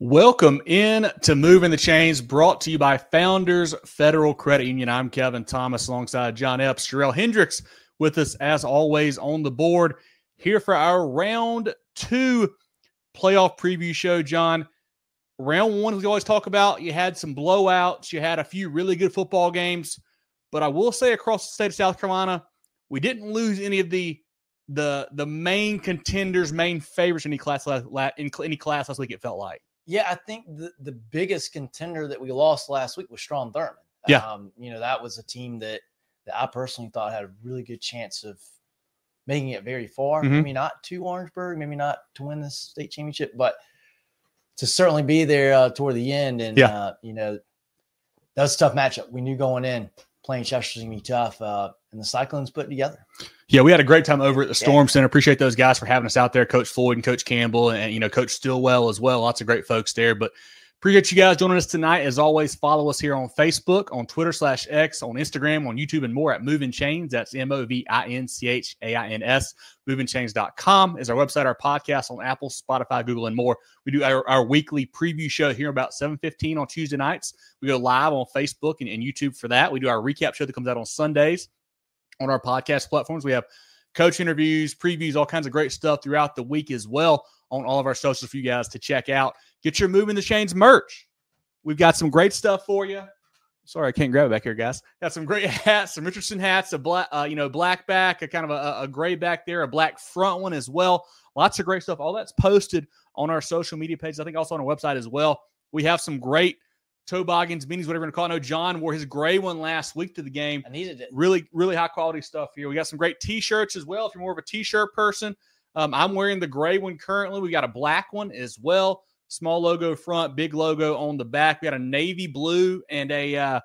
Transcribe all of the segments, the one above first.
Welcome in to Moving the Chains, brought to you by Founders Federal Credit Union. I'm Kevin Thomas alongside John Epps. Jerel Hendricks with us as always on the board here for our round 2 playoff preview show. John, round 1, we always talk about, you had some blowouts, you had a few really good football games, but I will say across the state of South Carolina, we didn't lose any of the main contenders, main favorites in any class last week, it felt like. Yeah, I think the biggest contender that we lost last week was Strong Thurman. Yeah. That was a team that I personally thought had a really good chance of making it very far. Mm-hmm. Maybe not to Orangeburg, maybe not to win the state championship, but to certainly be there toward the end. And, that was a tough matchup. We knew going in, playing Chester's going to be tough, and the Cyclones put it together. Yeah, we had a great time over at the Storm Center. Appreciate those guys for having us out there, Coach Floyd and Coach Campbell, and Coach Stillwell as well. Lots of great folks there. But appreciate you guys joining us tonight. As always, follow us here on Facebook, on Twitter /X, on Instagram, on YouTube, and more at Movin Chains. That's MOVINCHAINS. MovinChains.com is our website, our podcast on Apple, Spotify, Google, and more. We do our weekly preview show here about 7:15 on Tuesday nights. We go live on Facebook and YouTube for that. We do our recap show that comes out on Sundays on our podcast platforms. We have coach interviews, previews, all kinds of great stuff throughout the week as well on all of our socials for you guys to check out. Get your Moving the Chains merch. We've got some great stuff for you. Sorry, I can't grab it back here, guys. Got some great hats, some Richardson hats, a black, black back, a kind of a gray back there, a black front one as well. Lots of great stuff. All that's posted on our social media pages. I think also on our website as well. We have some great toboggans, beanies, whatever you want to call it. I know John wore his gray one last week to the game. I needed it. Really, really high quality stuff here. We got some great T-shirts as well if you're more of a T-shirt person. I'm wearing the gray one currently. We got a black one as well. Small logo front, big logo on the back. We got a navy blue and a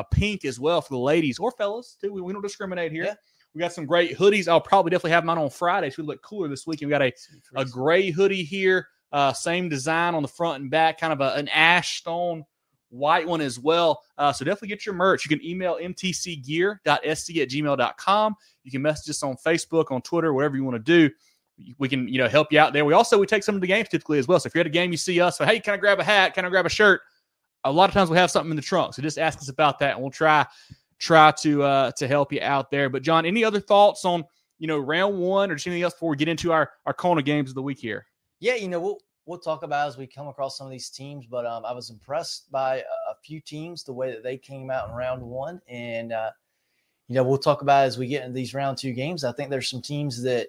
pink as well for the ladies or fellas too. We don't discriminate here. Yeah. We got some great hoodies. I'll probably definitely have mine on Friday. So we look cooler this week. And we got a gray hoodie here. Same design on the front and back, kind of an ash stone white one as well. So definitely get your merch. You can email mtcgear.sc@gmail.com. You can message us on Facebook, on Twitter, whatever you want to do. We can, help you out there. We take some of the games typically as well. So if you're at a game, you see us, so hey, can I grab a hat? Can I grab a shirt? A lot of times we have something in the trunk. So just ask us about that and we'll try to help you out there. But John, any other thoughts on, round 1 or just anything else before we get into our CONA games of the week here? Yeah, we'll talk about as we come across some of these teams, but I was impressed by a few teams, the way that they came out in round 1. And, we'll talk about as we get into these round 2 games. I think there's some teams that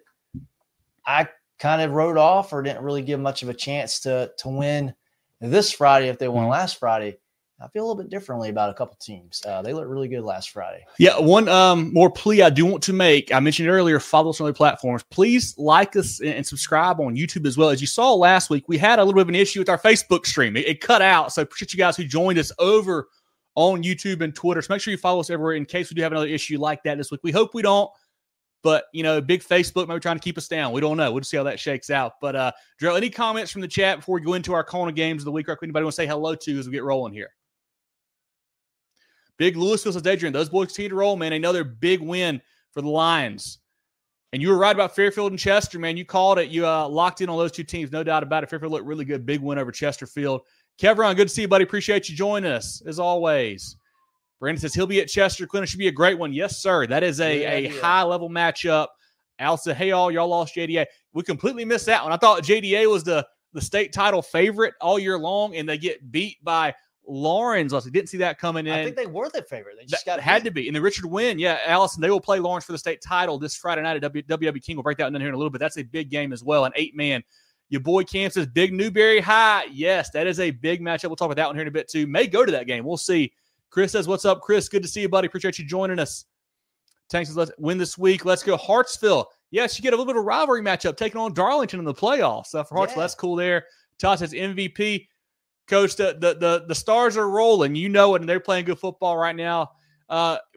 I kind of wrote off or didn't really give much of a chance to win this Friday if they won last Friday. I feel a little bit differently about a couple teams. They looked really good last Friday. Yeah, one more plea I do want to make. I mentioned earlier, follow us on other platforms. Please like us and subscribe on YouTube as well. As you saw last week, we had a little bit of an issue with our Facebook stream. It cut out, so appreciate you guys who joined us over on YouTube and Twitter. So make sure you follow us everywhere in case we do have another issue like that this week. We hope we don't, but, big Facebook maybe trying to keep us down. We don't know. We'll just see how that shakes out. But, Jerel, any comments from the chat before we go into our CONA games of the week? Or anybody want to say hello to as we get rolling here? Big Louisville says, Adrian, those boys continue to roll, man. Another big win for the Lions. And you were right about Fairfield and Chester, man. You called it. You locked in on those two teams, no doubt about it. Fairfield looked really good. Big win over Chesterfield. Kevron, good to see you, buddy. Appreciate you joining us, as always. Brandon says he'll be at Chester. Clinton should be a great one. Yes, sir. That is a high-level matchup. Al said, hey, y'all lost JDA. We completely missed that one. I thought JDA was the state title favorite all year long, and they get beat by Lawrence. I didn't see that coming in. I think they were the favorite. They just had to be. And the Richard Wynn, Allison, they will play Lawrence for the state title this Friday night at WW King. We'll break that down here in a little bit. That's a big game as well, an 8-man. Your boy Cam says Big Newberry High. Yes, that is a big matchup. We'll talk about that one here in a bit too. May go to that game. We'll see. Chris says, what's up, Chris? Good to see you, buddy. Appreciate you joining us. Tank says, let's win this week. Let's go Hartsville. Yes, you get a little bit of rivalry matchup taking on Darlington in the playoffs. For Hartsville, that's cool there. Todd says MVP. Coach, the stars are rolling. You know it, and they're playing good football right now.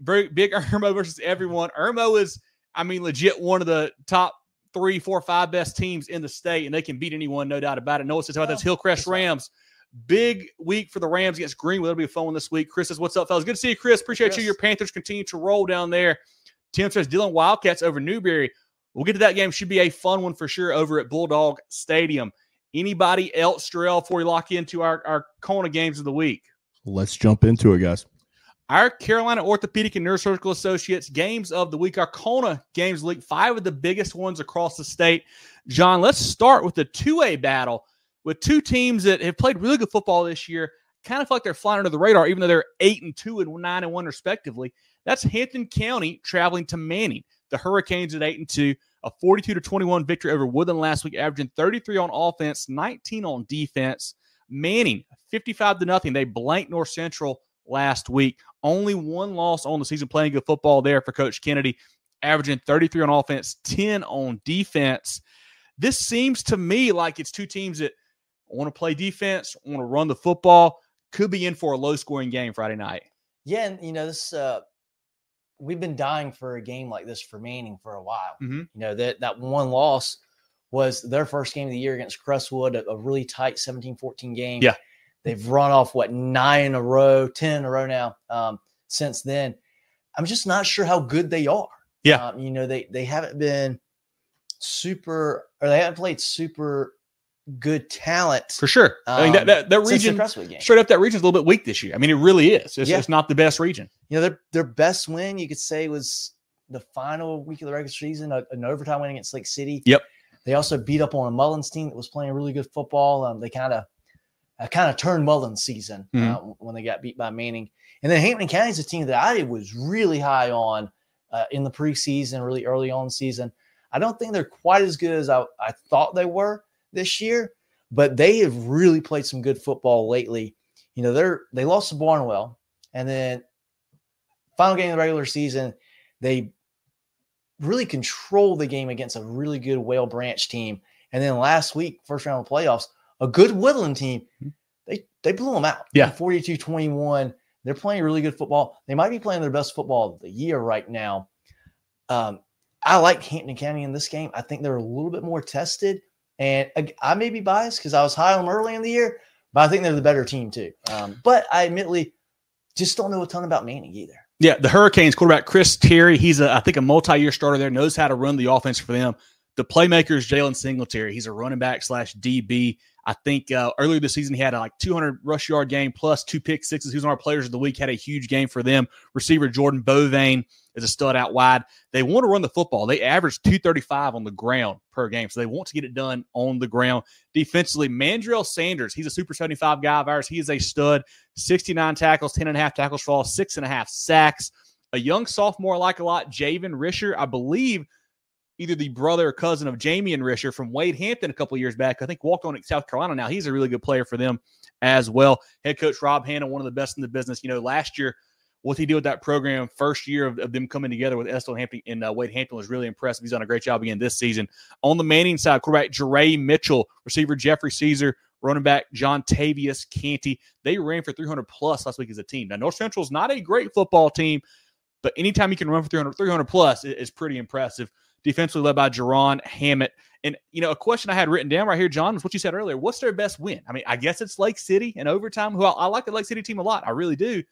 Very big Irmo versus everyone. Irmo is, legit one of the top 3, 4, 5 best teams in the state, and they can beat anyone, no doubt about it. Noah says, how about those Hillcrest Rams? Big week for the Rams against Greenwood. It'll be a fun one this week. Chris says, what's up, fellas? Good to see you, Chris. Appreciate you. Your Panthers continue to roll down there. Tim says, Dillon Wildcats over Newberry. We'll get to that game. Should be a fun one for sure over at Bulldog Stadium. Anybody else, Jerel, before we lock into our CONA games of the week? Let's jump into it, guys. Our Carolina Orthopedic and Neurosurgical Associates games of the week, our CONA games of the week, 5 of the biggest ones across the state. John, let's start with the 2A battle with 2 teams that have played really good football this year. Kind of feel like they're flying under the radar, even though they're 8-2 and 9-1 respectively. That's Hampton County traveling to Manning. The Hurricanes at 8-2, a 42-21 victory over Woodland last week, averaging 33 on offense, 19 on defense. Manning, 55-0. They blanked North Central last week. Only 1 loss on the season, playing good football there for Coach Kennedy, averaging 33 on offense, 10 on defense. This seems to me like it's 2 teams that want to play defense, want to run the football, could be in for a low-scoring game Friday night. Yeah, and this we've been dying for a game like this for Manning for a while. Mm-hmm. That 1 loss was their first game of the year against Crestwood, a really tight 17-14 game. Yeah. They've run off, 9 in a row, 10 in a row now since then. I'm just not sure how good they are. Yeah. They haven't been super, or they haven't played super good talent. For sure. I mean, that region, straight up, that region is a little bit weak this year. I mean, it really is. It's not the best region. Their best win, you could say, was the final week of the regular season, an overtime win against Lake City. Yep. They also beat up on a Mullins team that was playing really good football. They kind of turned Mullins season when they got beat by Manning. And then Hampton County is a team that I was really high on in the preseason, really early on season. I don't think they're quite as good as I thought they were this year, but they have really played some good football lately. They lost to Barnwell, and then final game of the regular season, they really controlled the game against a really good Whale Branch team. And then last week, first round of the playoffs, a good Woodland team, they blew them out. Yeah. 42-21. They're playing really good football. They might be playing their best football of the year right now. I like Hampton County in this game. I think they're a little bit more tested. And I may be biased because I was high on them early in the year, but I think they're the better team too. But I admittedly just don't know a ton about Manning either. Yeah, the Hurricanes quarterback Chris Terry, he's I think a multi-year starter there, knows how to run the offense for them. The playmaker is Jalen Singletary. He's a running back / DB. I think earlier this season he had a 200 rush yard game plus 2 pick sixes. He was one of our players of the week, had a huge game for them. Receiver Jordan Bovane is a stud out wide. They want to run the football. They average 235 on the ground per game, so they want to get it done on the ground. Defensively, Mandrell Sanders, he's a Super 75 guy of ours. He is a stud, 69 tackles, 10.5 tackles for all, 6.5 sacks. A young sophomore I like a lot, Javen Risher, I believe either the brother or cousin of Jamie and Risher from Wade Hampton a couple of years back. I think walked on at South Carolina now. He's a really good player for them as well. Head coach Rob Hanna, one of the best in the business. Last year, what he did with that program, first year of them coming together with Estill Hampton and Wade Hampton was really impressive. He's done a great job again this season. On the Manning side, quarterback Jerel Mitchell, receiver Jeffrey Caesar, running back John Tavius Canty. They ran for 300+ last week as a team. Now, North Central is not a great football team, but anytime you can run for 300+ is pretty impressive. Defensively led by Jerron Hammett. And, a question I had written down right here, John, was what you said earlier. What's their best win? I mean, I guess it's Lake City in overtime, who I like the Lake City team a lot. I really do.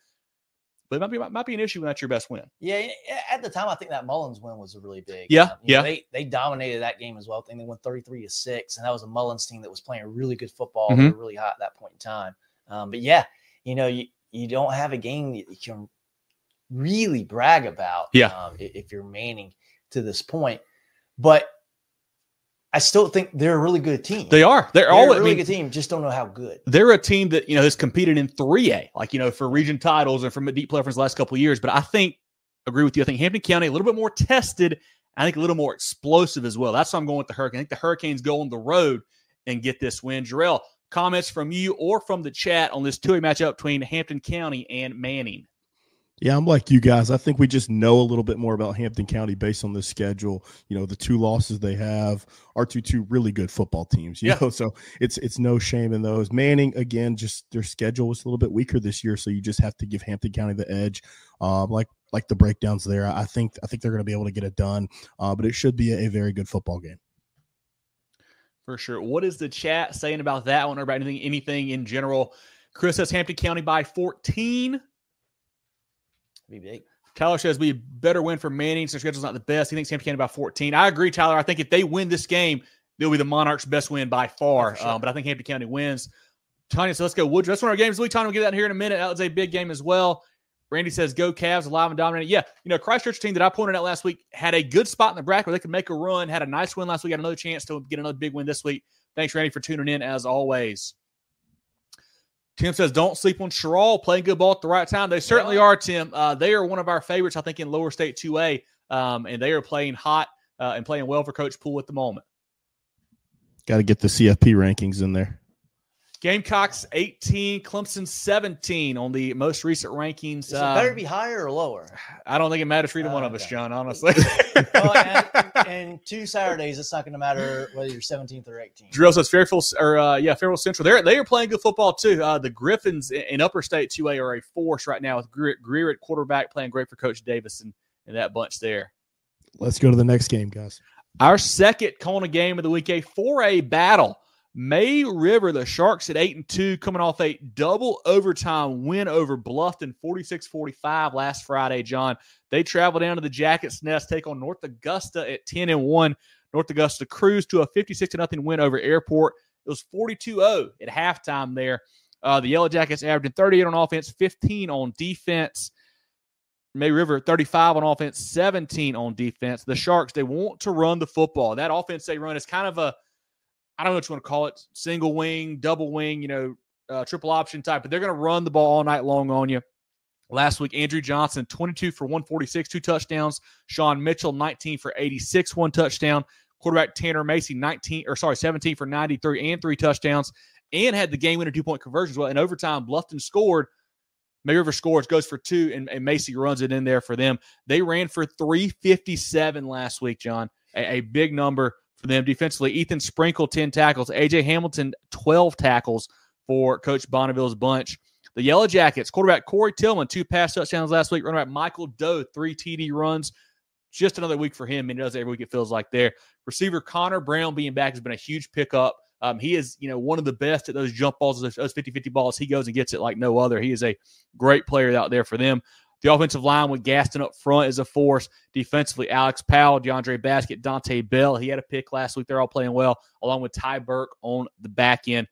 But it might be an issue when that's your best win. Yeah, at the time, I think that Mullins win was a really big. Yeah, They dominated that game as well. I think they won 33-6, and that was a Mullins team that was playing really good football. Mm-hmm. They were really hot at that point in time. But yeah, you don't have a game that you can really brag about. Yeah. If you're Manning to this point, but I still think they're a really good team. They are. They're a really good team. Just don't know how good. They're a team that has competed in 3A, for region titles and from a deep preference the last couple of years. But I agree with you. I think Hampton County a little bit more tested. I think a little more explosive as well. That's why I'm going with the Hurricanes. I think the Hurricanes go on the road and get this win. Jerel, comments from you or from the chat on this 2A matchup between Hampton County and Manning? Yeah, I'm like you guys. I think we just know a little bit more about Hampton County based on the schedule. The 2 losses they have are to 2 really good football teams. You know, so it's no shame in those. Manning, again, just their schedule was a little bit weaker this year, so you just have to give Hampton County the edge. Like the breakdowns there, I think they're going to be able to get it done. But it should be a very good football game. For sure. What is the chat saying about that one or about anything in general? Chris says Hampton County by 14. Be big. Tyler says we better win for Manning. So their schedule's not the best. He thinks Hampton County by 14. I agree, Tyler. I think if they win this game, it'll be the Monarchs' best win by far. Sure. But I think Hampton County wins. Tanya, so let's go Woodruff. That's one of our games. Tanya will get that here in a minute. That was a big game as well. Randy says, go Cavs, alive and dominating. Yeah, Christchurch team that I pointed out last week had a good spot in the bracket where they could make a run, had a nice win last week, had another chance to get another big win this week. Thanks, Randy, for tuning in as always. Tim says, don't sleep on Jerel, playing good ball at the right time. They certainly are, Tim. They are one of our favorites, I think, in lower state 2A, and they are playing hot and playing well for Coach Poole at the moment. Got to get the CFP rankings in there. Gamecocks 18, Clemson 17 on the most recent rankings. Is it better be higher or lower? I don't think it matters for either one of us, John, honestly. And 2 Saturdays, it's not going to matter whether you're 17th or 18th. Jerel says Fairfield Central. They are playing good football too. The Griffins in Upper State 2A are a force right now with Greer at quarterback, playing great for Coach Davis and that bunch there. Let's go to the next game, guys. Our second CONA game of the week, a 4A battle. May River, the Sharks at 8-2, coming off a double overtime win over Bluffton, 46-45 last Friday, John. They travel down to the Jackets Nest, take on North Augusta at 10-1. North Augusta cruised to a 56-0 win over Airport. It was 42-0 at halftime there. The Yellow Jackets averaging 38 on offense, 15 on defense. May River, 35 on offense, 17 on defense. The Sharks, they want to run the football. That offense they run is kind of a, I don't know what you want to call it, single wing, double wing, triple option type, but they're going to run the ball all night long on you. Last week, Andrew Johnson, 22 for 146, 2 touchdowns. Sean Mitchell, 19 for 86, 1 touchdown. Quarterback Tanner Macy, 17 for 93 and 3 touchdowns, and had the game-winner 2-point conversion as well. In overtime, Bluffton scored. May River scores, goes for 2, and Macy runs it in there for them. They ran for 357 last week, John, a big number for them defensively. Ethan Sprinkle, 10 tackles. A.J. Hamilton, 12 tackles for Coach Bonneville's bunch. The Yellow Jackets, quarterback Corey Tillman, 2 pass touchdowns last week. Running back Michael Doe, 3 TD runs. Just another week for him, and he does every week, it feels like there. Receiver Connor Brown being back has been a huge pickup. He is, one of the best at those jump balls, those 50-50 balls. He goes and gets it like no other. He is a great player out there for them. The offensive line with Gaston up front is a force. Defensively, Alex Powell, DeAndre Baskett, Dante Bell. He had a pick last week. They're all playing well, along with Ty Burke on the back end.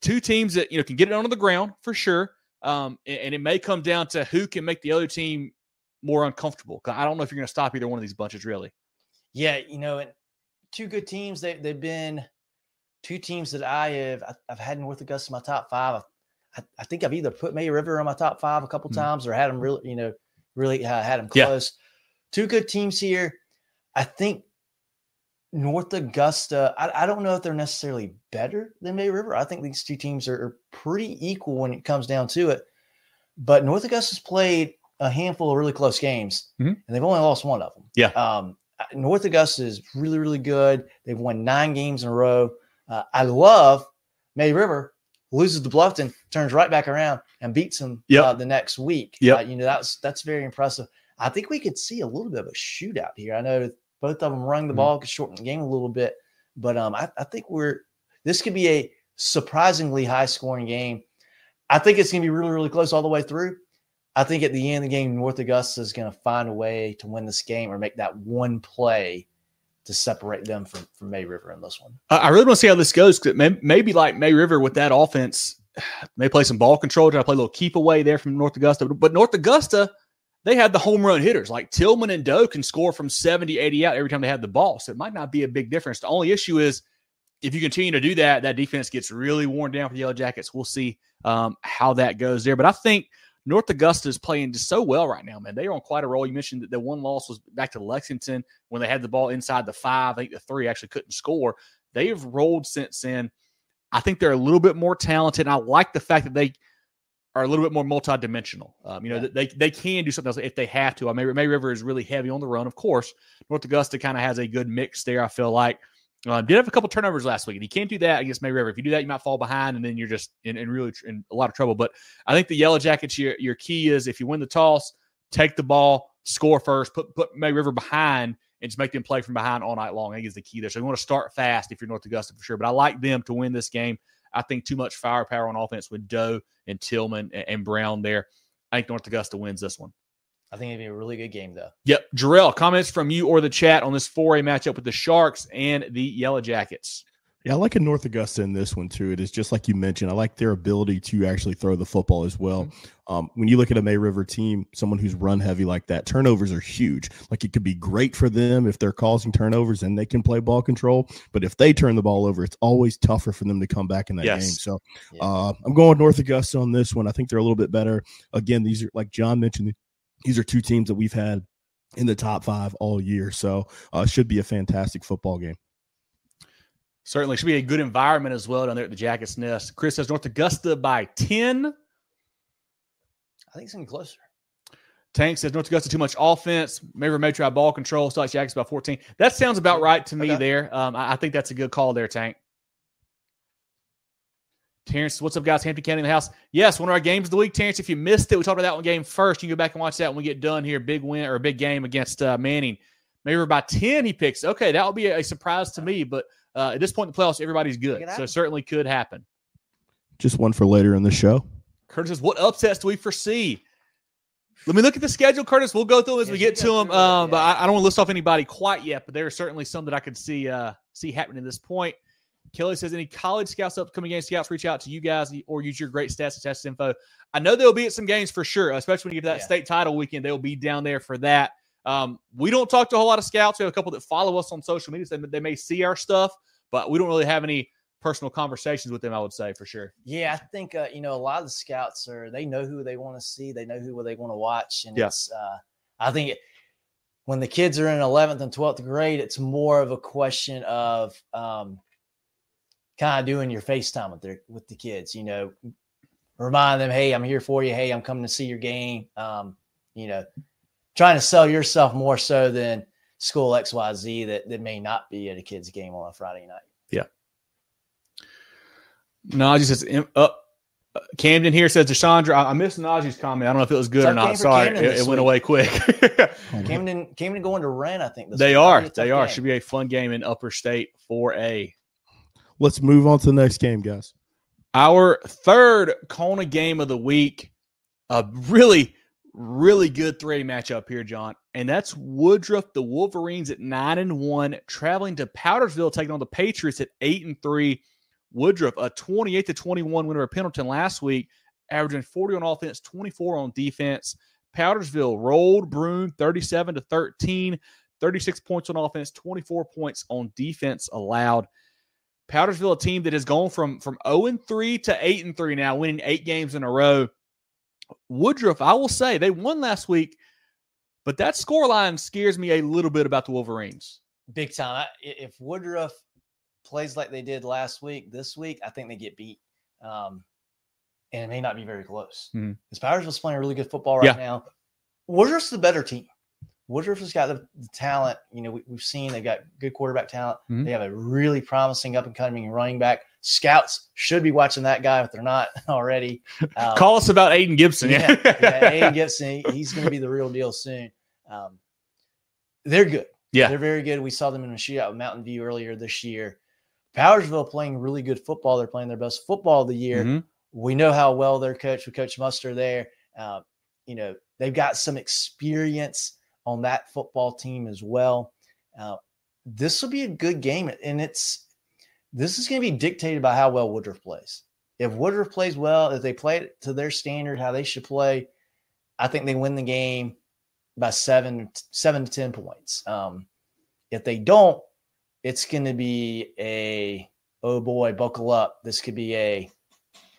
2 teams that, can get it onto the ground for sure. And it may come down to who can make the other team more uncomfortable. I don't know if you're going to stop either one of these bunches, really. Yeah, and 2 good teams. They've been 2 teams that I've had North Augusta in my top 5. I think I've either put May River on my top 5 a couple times or had them really had them close. Yeah. 2 good teams here. I think North Augusta, I don't know if they're necessarily better than May River. I think these 2 teams are pretty equal when it comes down to it. But North Augusta's played a handful of really close games, and they've only lost 1 of them. Yeah. North Augusta is really, really good. They've won 9 games in a row. I love May River. Loses to Bluffton, turns right back around and beats them the next week. That's very impressive. I think we could see a little bit of a shootout here. I know both of them running the ball could shorten the game a little bit, but I think this could be a surprisingly high scoring game. I think it's going to be really, really close all the way through. I think at the end of the game, North Augusta is going to find a way to win this game or make that one play to separate them from May River in this one. I really want to see how this goes. Maybe like May River with that offense, may play some ball control, try to play a little keep away there from North Augusta. But North Augusta, they had the home run hitters. Like Tillman and Doe can score from 70, 80 out every time they have the ball. So it might not be a big difference. The only issue is if you continue to do that, that defense gets really worn down for the Yellow Jackets. We'll see how that goes there. But I think North Augusta is playing just so well right now, man. They are on quite a roll. You mentioned that the one loss was back to Lexington when they had the ball inside the 5. I think the 3 actually couldn't score. They have rolled since then. I think they're a little bit more talented. And I like the fact that they are a little bit more multidimensional. They can do something else if they have to. May River is really heavy on the run, of course. North Augusta kind of has a good mix there, I feel like. Did have a couple turnovers last week, and you can't do that against May River. If you do that, you might fall behind, and then you're just in a lot of trouble. But I think the Yellow Jackets, your key is if you win the toss, take the ball, score first, put May River behind, and just make them play from behind all night long. I think is the key there. So you want to start fast if you're North Augusta for sure. But I like them to win this game. I think too much firepower on offense with Doe and Tillman and Brown there. I think North Augusta wins this one. I think it'd be a really good game, though. Yep. Jerel, comments from you or the chat on this 4A matchup with the Sharks and the Yellow Jackets. Yeah, I like a North Augusta in this one, too. It is just like you mentioned. I like their ability to actually throw the football as well. When you look at a May River team, someone who's run heavy like that, turnovers are huge. Like, it could be great for them if they're causing turnovers and they can play ball control. But if they turn the ball over, it's always tougher for them to come back in that game. So I'm going North Augusta on this one. I think they're a little bit better. Again, these are, like John mentioned, these are two teams that we've had in the top 5 all year. So it should be a fantastic football game. Certainly should be a good environment as well down there at the Jackets Nest. Chris says North Augusta by 10. I think it's going to be closer. Tank says North Augusta too much offense. Maybe may try ball control. Still like Jackets by 14. That sounds about right to me there. I think that's a good call there, Tank. Terrence, what's up, guys? Hampton County in the house. Yes, one of our games of the week, Terrence. If you missed it, we talked about that one game first. You can go back and watch that when we get done here. Big win or a big game against Manning. Maybe by 10 he picks. Okay, that would be a surprise to me, but at this point in the playoffs, everybody's good. So it certainly could happen. Just one for later in the show. Curtis says, what upsets do we foresee? Let me look at the schedule, Curtis. We'll go through them as we get to them. But I don't want to list off anybody quite yet, but there are certainly some that I could see happening at this point. Kelly says, any college scouts, upcoming game scouts, reach out to you guys or use your great stats and test info. I know they'll be at some games for sure, especially when you get to that state title weekend. They'll be down there for that. We don't talk to a whole lot of scouts. We have a couple that follow us on social media. So they may see our stuff, but we don't really have any personal conversations with them, I would say, for sure. Yeah, I think, a lot of the scouts they know who they want to see. They know who they want to watch. And it's, I think when the kids are in 11th and 12th grade, it's more of a question of kind of doing your FaceTime with the kids, remind them, hey, I'm here for you. Hey, I'm coming to see your game. Trying to sell yourself more so than school XYZ that may not be at a kid's game on a Friday night. Yeah. Najee says, Camden here says, Deshandra, I missed Najee's comment. I don't know if it was good or not. Sorry, it went away quick. Camden going to Wren, I think. They are. Should be a fun game in Upper State 4A. Let's move on to the next game, guys. Our third CONA game of the week, a really, really good 3A matchup here, John. And that's Woodruff, the Wolverines at 9-1, traveling to Powdersville, taking on the Patriots at 8-3. Woodruff, a 28-21 win over Pendleton last week, averaging 40 on offense, 24 on defense. Powdersville rolled Broome 37-13, 36 points on offense, 24 points on defense allowed. Powdersville, a team that has gone from 0-3 to 8-3 now, winning 8 games in a row. Woodruff, I will say, they won last week, but that scoreline scares me a little bit about the Wolverines. Big time. If Woodruff plays like they did last week, this week, I think they get beat. And it may not be very close. Because Powdersville's playing really good football right now. Woodruff's the better team. Woodruff has got the talent. We've seen they've got good quarterback talent. They have a really promising up-and-coming running back. Scouts should be watching that guy if they're not already. Call us about Aiden Gibson. Aiden Gibson. He's going to be the real deal soon. They're good. Yeah. They're very good. We saw them in a shootout with Mountain View earlier this year. Powdersville playing really good football. They're playing their best football of the year. We know how well they're coached with Coach Muster there. They've got some experience on that football team as well. This will be a good game, and this is going to be dictated by how well Woodruff plays. If Woodruff plays well, if they play it to their standard, how they should play, I think they win the game by 7 to 10 points. If they don't, it's going to be oh boy, buckle up. This could be a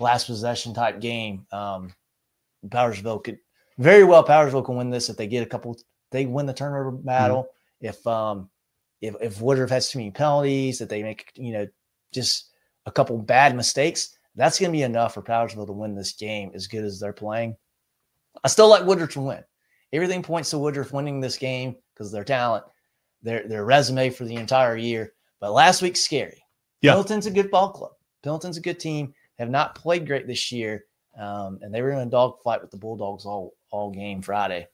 last possession type game. Powdersville can win this if they get they win the turnover battle. If Woodruff has too many penalties, that they make, just a couple bad mistakes, that's going to be enough for Powdersville to win this game as good as they're playing. I still like Woodruff to win. Everything points to Woodruff winning this game because of their talent, their resume for the entire year. But last week's scary. Yeah. Pendleton's a good ball club. Pendleton's a good team. Have not played great this year. And they were in a dogfight with the Bulldogs all game Friday.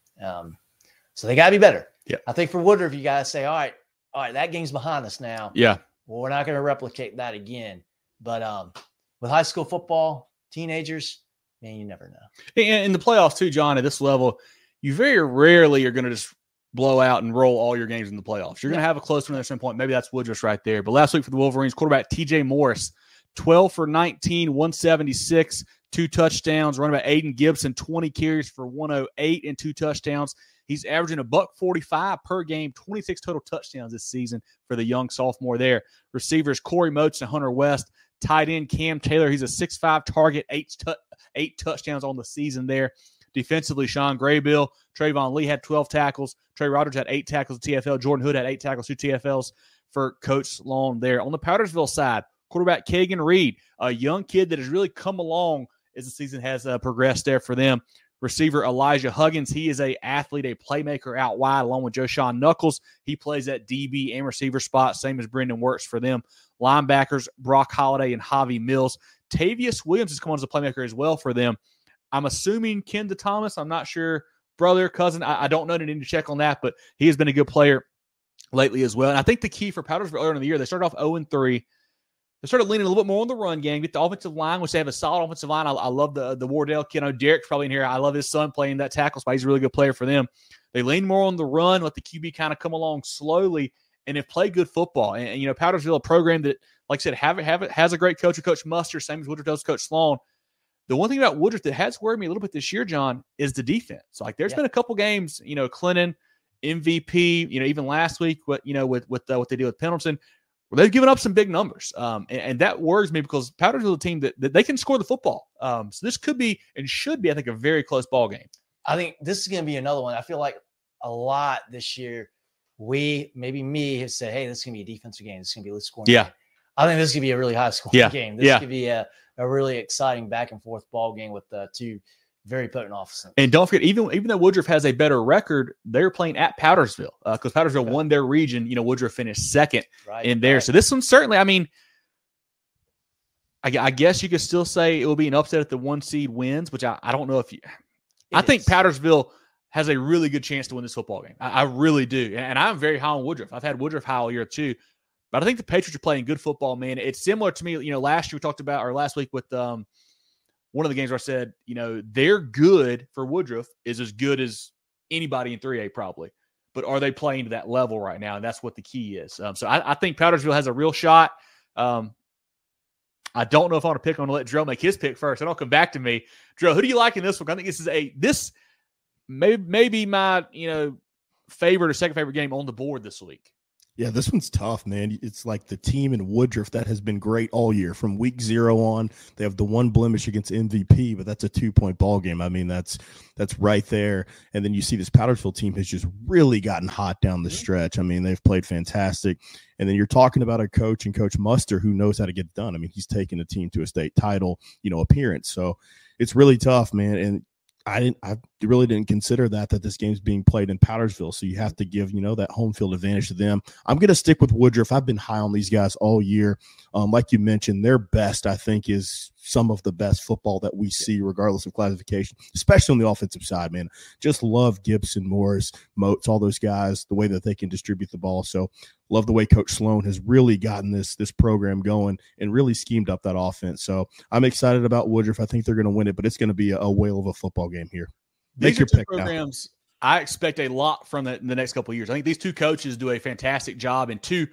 So they got to be better. Yeah. I think for Woodruff, you got to say, all right, that game's behind us now. Yeah. Well, we're not going to replicate that again. But with high school football, teenagers, man, you never know. In the playoffs too, John, at this level, you very rarely are going to just blow out and roll all your games in the playoffs. You're going to have a close one at some point. Maybe that's Woodruff right there. But last week for the Wolverines, quarterback TJ Morris, 12 for 19, 176, 2 touchdowns. Running back Aiden Gibson, 20 carries for 108 and 2 touchdowns. He's averaging $145 per game, 26 total touchdowns this season for the young sophomore there. Receivers Corey Moats and Hunter West. Tight end Cam Taylor. He's a 6'5 target, 8 touchdowns on the season there. Defensively, Sean Graybill, Trayvon Lee had 12 tackles. Trey Rogers had 8 tackles at TFL. Jordan Hood had 8 tackles, 2 TFLs for Coach Sloan there. On the Powdersville side, quarterback Kagan Reed, a young kid that has really come along as the season has progressed there for them. Receiver Elijah Huggins, he is a athlete, a playmaker out wide, along with Joshawn Knuckles. He plays at DB and receiver spot, same as Brendan Works for them. Linebackers Brock Holiday and Javi Mills. Tavius Williams has come on as a playmaker as well for them. I'm assuming Kenda Thomas. I'm not sure. Brother, cousin, I don't know. I need to check on that, but he has been a good player lately as well. And I think the key for Powdersville earlier in the year, they started off 0-3. They started leaning a little bit more on the run game, get the offensive line, which they have a solid offensive line. I love the Wardell kid. I know Derek's probably in here. I love his son playing that tackle spot. He's a really good player for them. They lean more on the run, let the QB kind of come along slowly, and have played good football. And you know, Powdersville, a program that, like I said, has a great coach, Coach Muster, same as Woodruff does, Coach Sloan. The one thing about Woodruff that has worried me a little bit this year, John, is the defense. Like, there's been a couple games, you know, Clinton, MVP, you know, even last week, with what they did with Pendleton, where they've given up some big numbers. And that worries me because Powdersville is a team that they can score the football. So this could be and should be, I think, a very close ball game. I think this is going to be another one. I feel like a lot this year, me, have said, hey, this is going to be a defensive game. This is going to be a low scoring game. I think this is going to be a really high scoring game. This could be a really exciting back and forth ball game with two very potent offenses. And don't forget, even though Woodruff has a better record, they're playing at Powdersville because Powdersville won their region. You know, Woodruff finished second in there. So this one certainly, I mean, I guess you could still say it will be an upset if the 1 seed wins, which I don't know if you – I think Powdersville has a really good chance to win this football game. I really do. And I'm very high on Woodruff. I've had Woodruff high all year too. But I think the Patriots are playing good football, man. It's similar to me, you know, last year we talked about, or last week with one of the games where I said, you know, they're good for Woodruff is as good as anybody in 3A probably. But are they playing to that level right now? And that's what the key is. So I think Powdersville has a real shot. I don't know if I want to pick on to let Jerel make his pick first. And I'll come back to me. Jerel, who do you like in this one? I think this may be my, you know, favorite or second favorite game on the board this week. Yeah, this one's tough, man. It's like the team in Woodruff that has been great all year. From week 0 on, they have the one blemish against MVP, but that's a 2-point ball game. I mean, that's right there. And then you see this Powdersville team has just really gotten hot down the stretch. I mean, they've played fantastic. And then you're talking about a coach and Coach Muster who knows how to get it done. I mean, he's taken a team to a state title, you know, appearance. So it's really tough, man. And I really didn't consider that this game's being played in Powdersville. So you have to give, you know, that home field advantage to them. I'm going to stick with Woodruff. I've been high on these guys all year. Like you mentioned, their best, I think, is some of the best football that we see regardless of classification, especially on the offensive side, man. Just love Gibson, Morris, Moats, all those guys, the way that they can distribute the ball. So love the way Coach Sloan has really gotten this program going and really schemed up that offense. So I'm excited about Woodruff. I think they're going to win it, but it's going to be a whale of a football game here. Make your pick programs now. I expect a lot from in the next couple of years. I think these two coaches do a fantastic job in two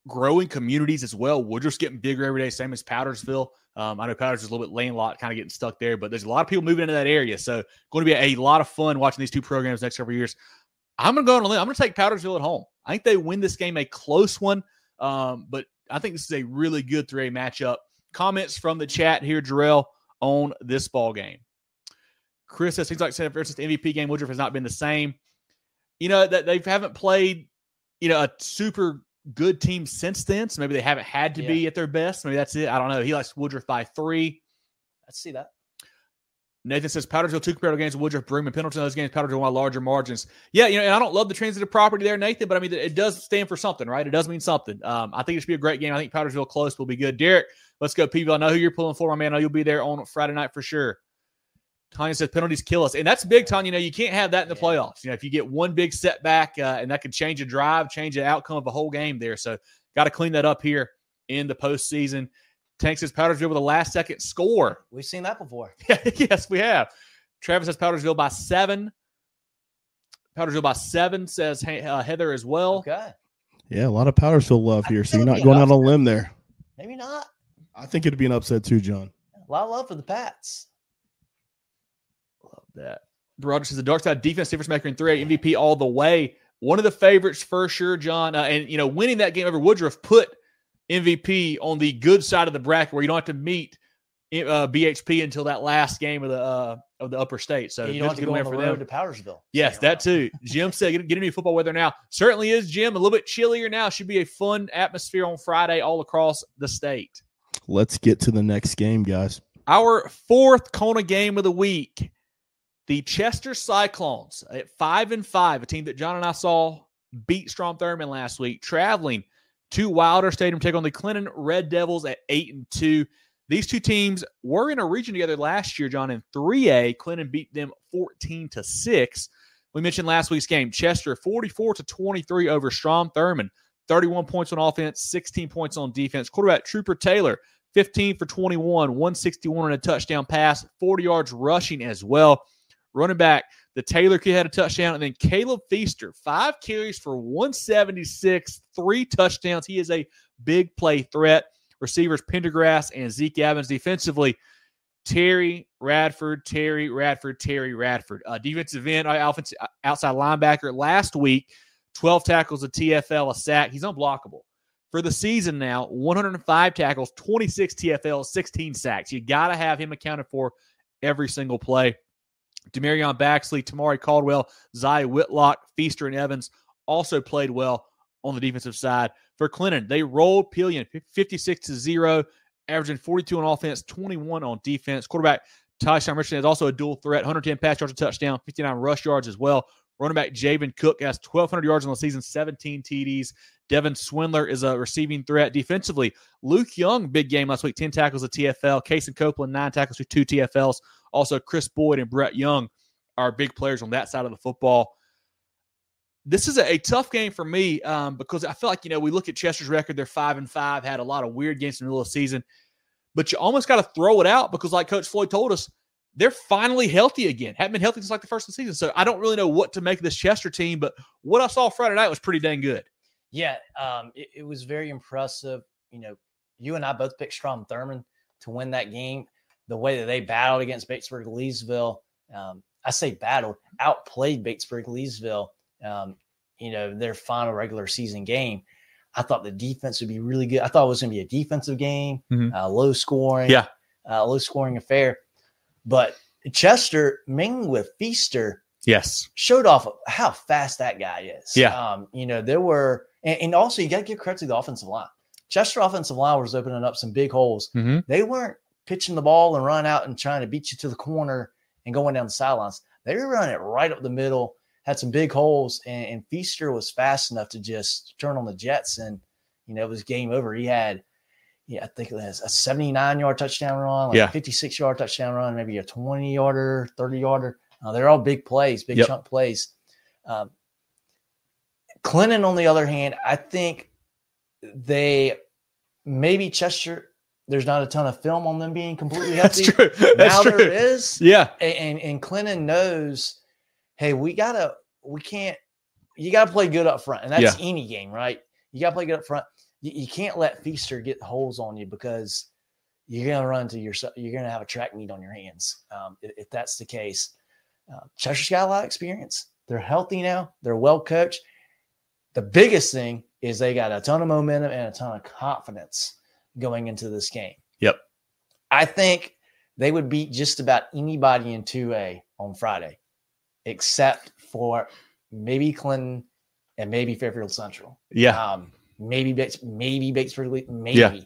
growing communities as well. Woodruff's getting bigger every day, same as Powdersville. I know Powdersville's a little bit landlocked, kind of getting stuck there, but there's a lot of people moving into that area. So going to be a lot of fun watching these two programs next couple of years. I'm going to go on a limb. I'm going to take Powdersville at home. I think they win this game, a close one, but I think this is a really good 3A matchup. Comments from the chat here, Jerel, on this ball game. Chris says things like since the MVP game, Woodruff has not been the same. You know, that they haven't played, you know, a super good team since then. So maybe they haven't had to be at their best. Maybe that's it. I don't know. He likes Woodruff by 3. Let's see that. Nathan says Powdersville 2 comparative games, Woodruff, Broome, and Pendleton. Those games, Powdersville won larger margins. Yeah, you know, and I don't love the transitive property there, Nathan, but I mean, it does stand for something, right? It does mean something. I think it should be a great game. I think Powdersville close will be good. Derek, let's go, Peavy. I know who you're pulling for, my man. I know you'll be there on Friday night for sure. Tanya says penalties kill us. And that's big, Tanya. You know, you can't have that in the playoffs. You know, if you get one big setback and that could change a drive, change the outcome of a whole game there. So got to clean that up here in the postseason. Tank says Powdersville with a last-second score. We've seen that before. Yes, we have. Travis says Powdersville by 7. Powdersville by 7, says Heather as well. Okay. Yeah, a lot of Powdersville love here, so you're not be going an out on a upset. limb there. Maybe not. I think it'd be an upset too, John. A lot of love for the Pats. Love that. Roger says the dark side defense difference maker in 3A MVP all the way. One of the favorites for sure, John. And, winning that game over Woodruff put MVP on the good side of the bracket where you don't have to meet BHP until that last game of the upper state. So you don't have to go on the road to Powdersville. Yes, that too. Jim said get into football weather now. Certainly is, Jim. A little bit chillier now. Should be a fun atmosphere on Friday all across the state. Let's get to the next game, guys. Our 4th CONA game of the week. The Chester Cyclones at 5-5, a team that John and I saw beat Strom Thurmond last week, traveling to Wilder Stadium to take on the Clinton Red Devils at 8-2. These two teams were in a region together last year, John, in 3A. Clinton beat them 14-6. We mentioned last week's game. Chester 44-23 over Strom Thurmond. 31 points on offense, 16 points on defense. Quarterback Trooper Taylor, 15 for 21, 161 on a touchdown pass, 40 yards rushing as well. Running back, the Taylor kid had a touchdown, and then Caleb Feaster, 5 carries for 176, 3 touchdowns. He is a big play threat. Receivers Pendergrass and Zeke Evans. Defensively, Terry Radford. Defensive end, outside linebacker. Last week, 12 tackles, a TFL, a sack. He's unblockable. For the season now, 105 tackles, 26 TFLs, 16 sacks. You got to have him accounted for every single play. Demarion Baxley, Tamari Caldwell, Zai Whitlock, Feaster, and Evans also played well on the defensive side. For Clinton, they rolled Pillion 56-0, averaging 42 on offense, 21 on defense. Quarterback Tyshawn Richardson is also a dual threat, 110 pass yards, a touchdown, 59 rush yards as well. Running back Javen Cook has 1,200 yards on the season, 17 TDs. Devin Swindler is a receiving threat. Defensively, Luke Young, big game last week, 10 tackles, a TFL. Cason Copeland, 9 tackles with 2 TFLs. Also, Chris Boyd and Brett Young are big players on that side of the football. This is a tough game for me because I feel like, we look at Chester's record. They're 5-5, had a lot of weird games in the middle of the season. But you almost got to throw it out because, like Coach Floyd told us, they're finally healthy again. Haven't been healthy since like the first of the season. So I don't really know what to make of this Chester team, but what I saw Friday night was pretty dang good. Yeah, it was very impressive. You and I both picked Strom Thurmond to win that game. The way that they battled against Batesburg-Leesville, I say battled, outplayed Batesburg-Leesville, their final regular season game. I thought the defense would be really good. I thought it was going to be a defensive game, low scoring affair. But Chester, mainly with Feaster, showed off how fast that guy is. Yeah. There were, and also you got to give credit to the offensive line. Chester offensive line was opening up some big holes. Mm-hmm. They weren't pitching the ball and run out and trying to beat you to the corner and going down the sidelines. They were running it right up the middle, had some big holes, and Feaster was fast enough to just turn on the jets, and it was game over. He had, I think it was a 79-yard touchdown run, a 56-yard touchdown run, maybe a 20-yarder, 30-yarder. They're all big plays, big chunk plays. Clinton, on the other hand, I think maybe Chester, there's not a ton of film on them being completely healthy. That's true. That's true. There is. Yeah. And Clinton knows, hey, you got to play good up front. And that's any game, right? You got to play good up front. You can't let Feaster get holes on you because you're going to run to yourself. You're going to have a track meet on your hands. If that's the case, Chester's got a lot of experience. They're healthy now. They're well coached. The biggest thing is they got a ton of momentum and a ton of confidence going into this game. Yep. I think they would beat just about anybody in 2A on Friday, except for maybe Clinton and maybe Fairfield Central. Yeah. Maybe Batesburg, maybe. Yeah.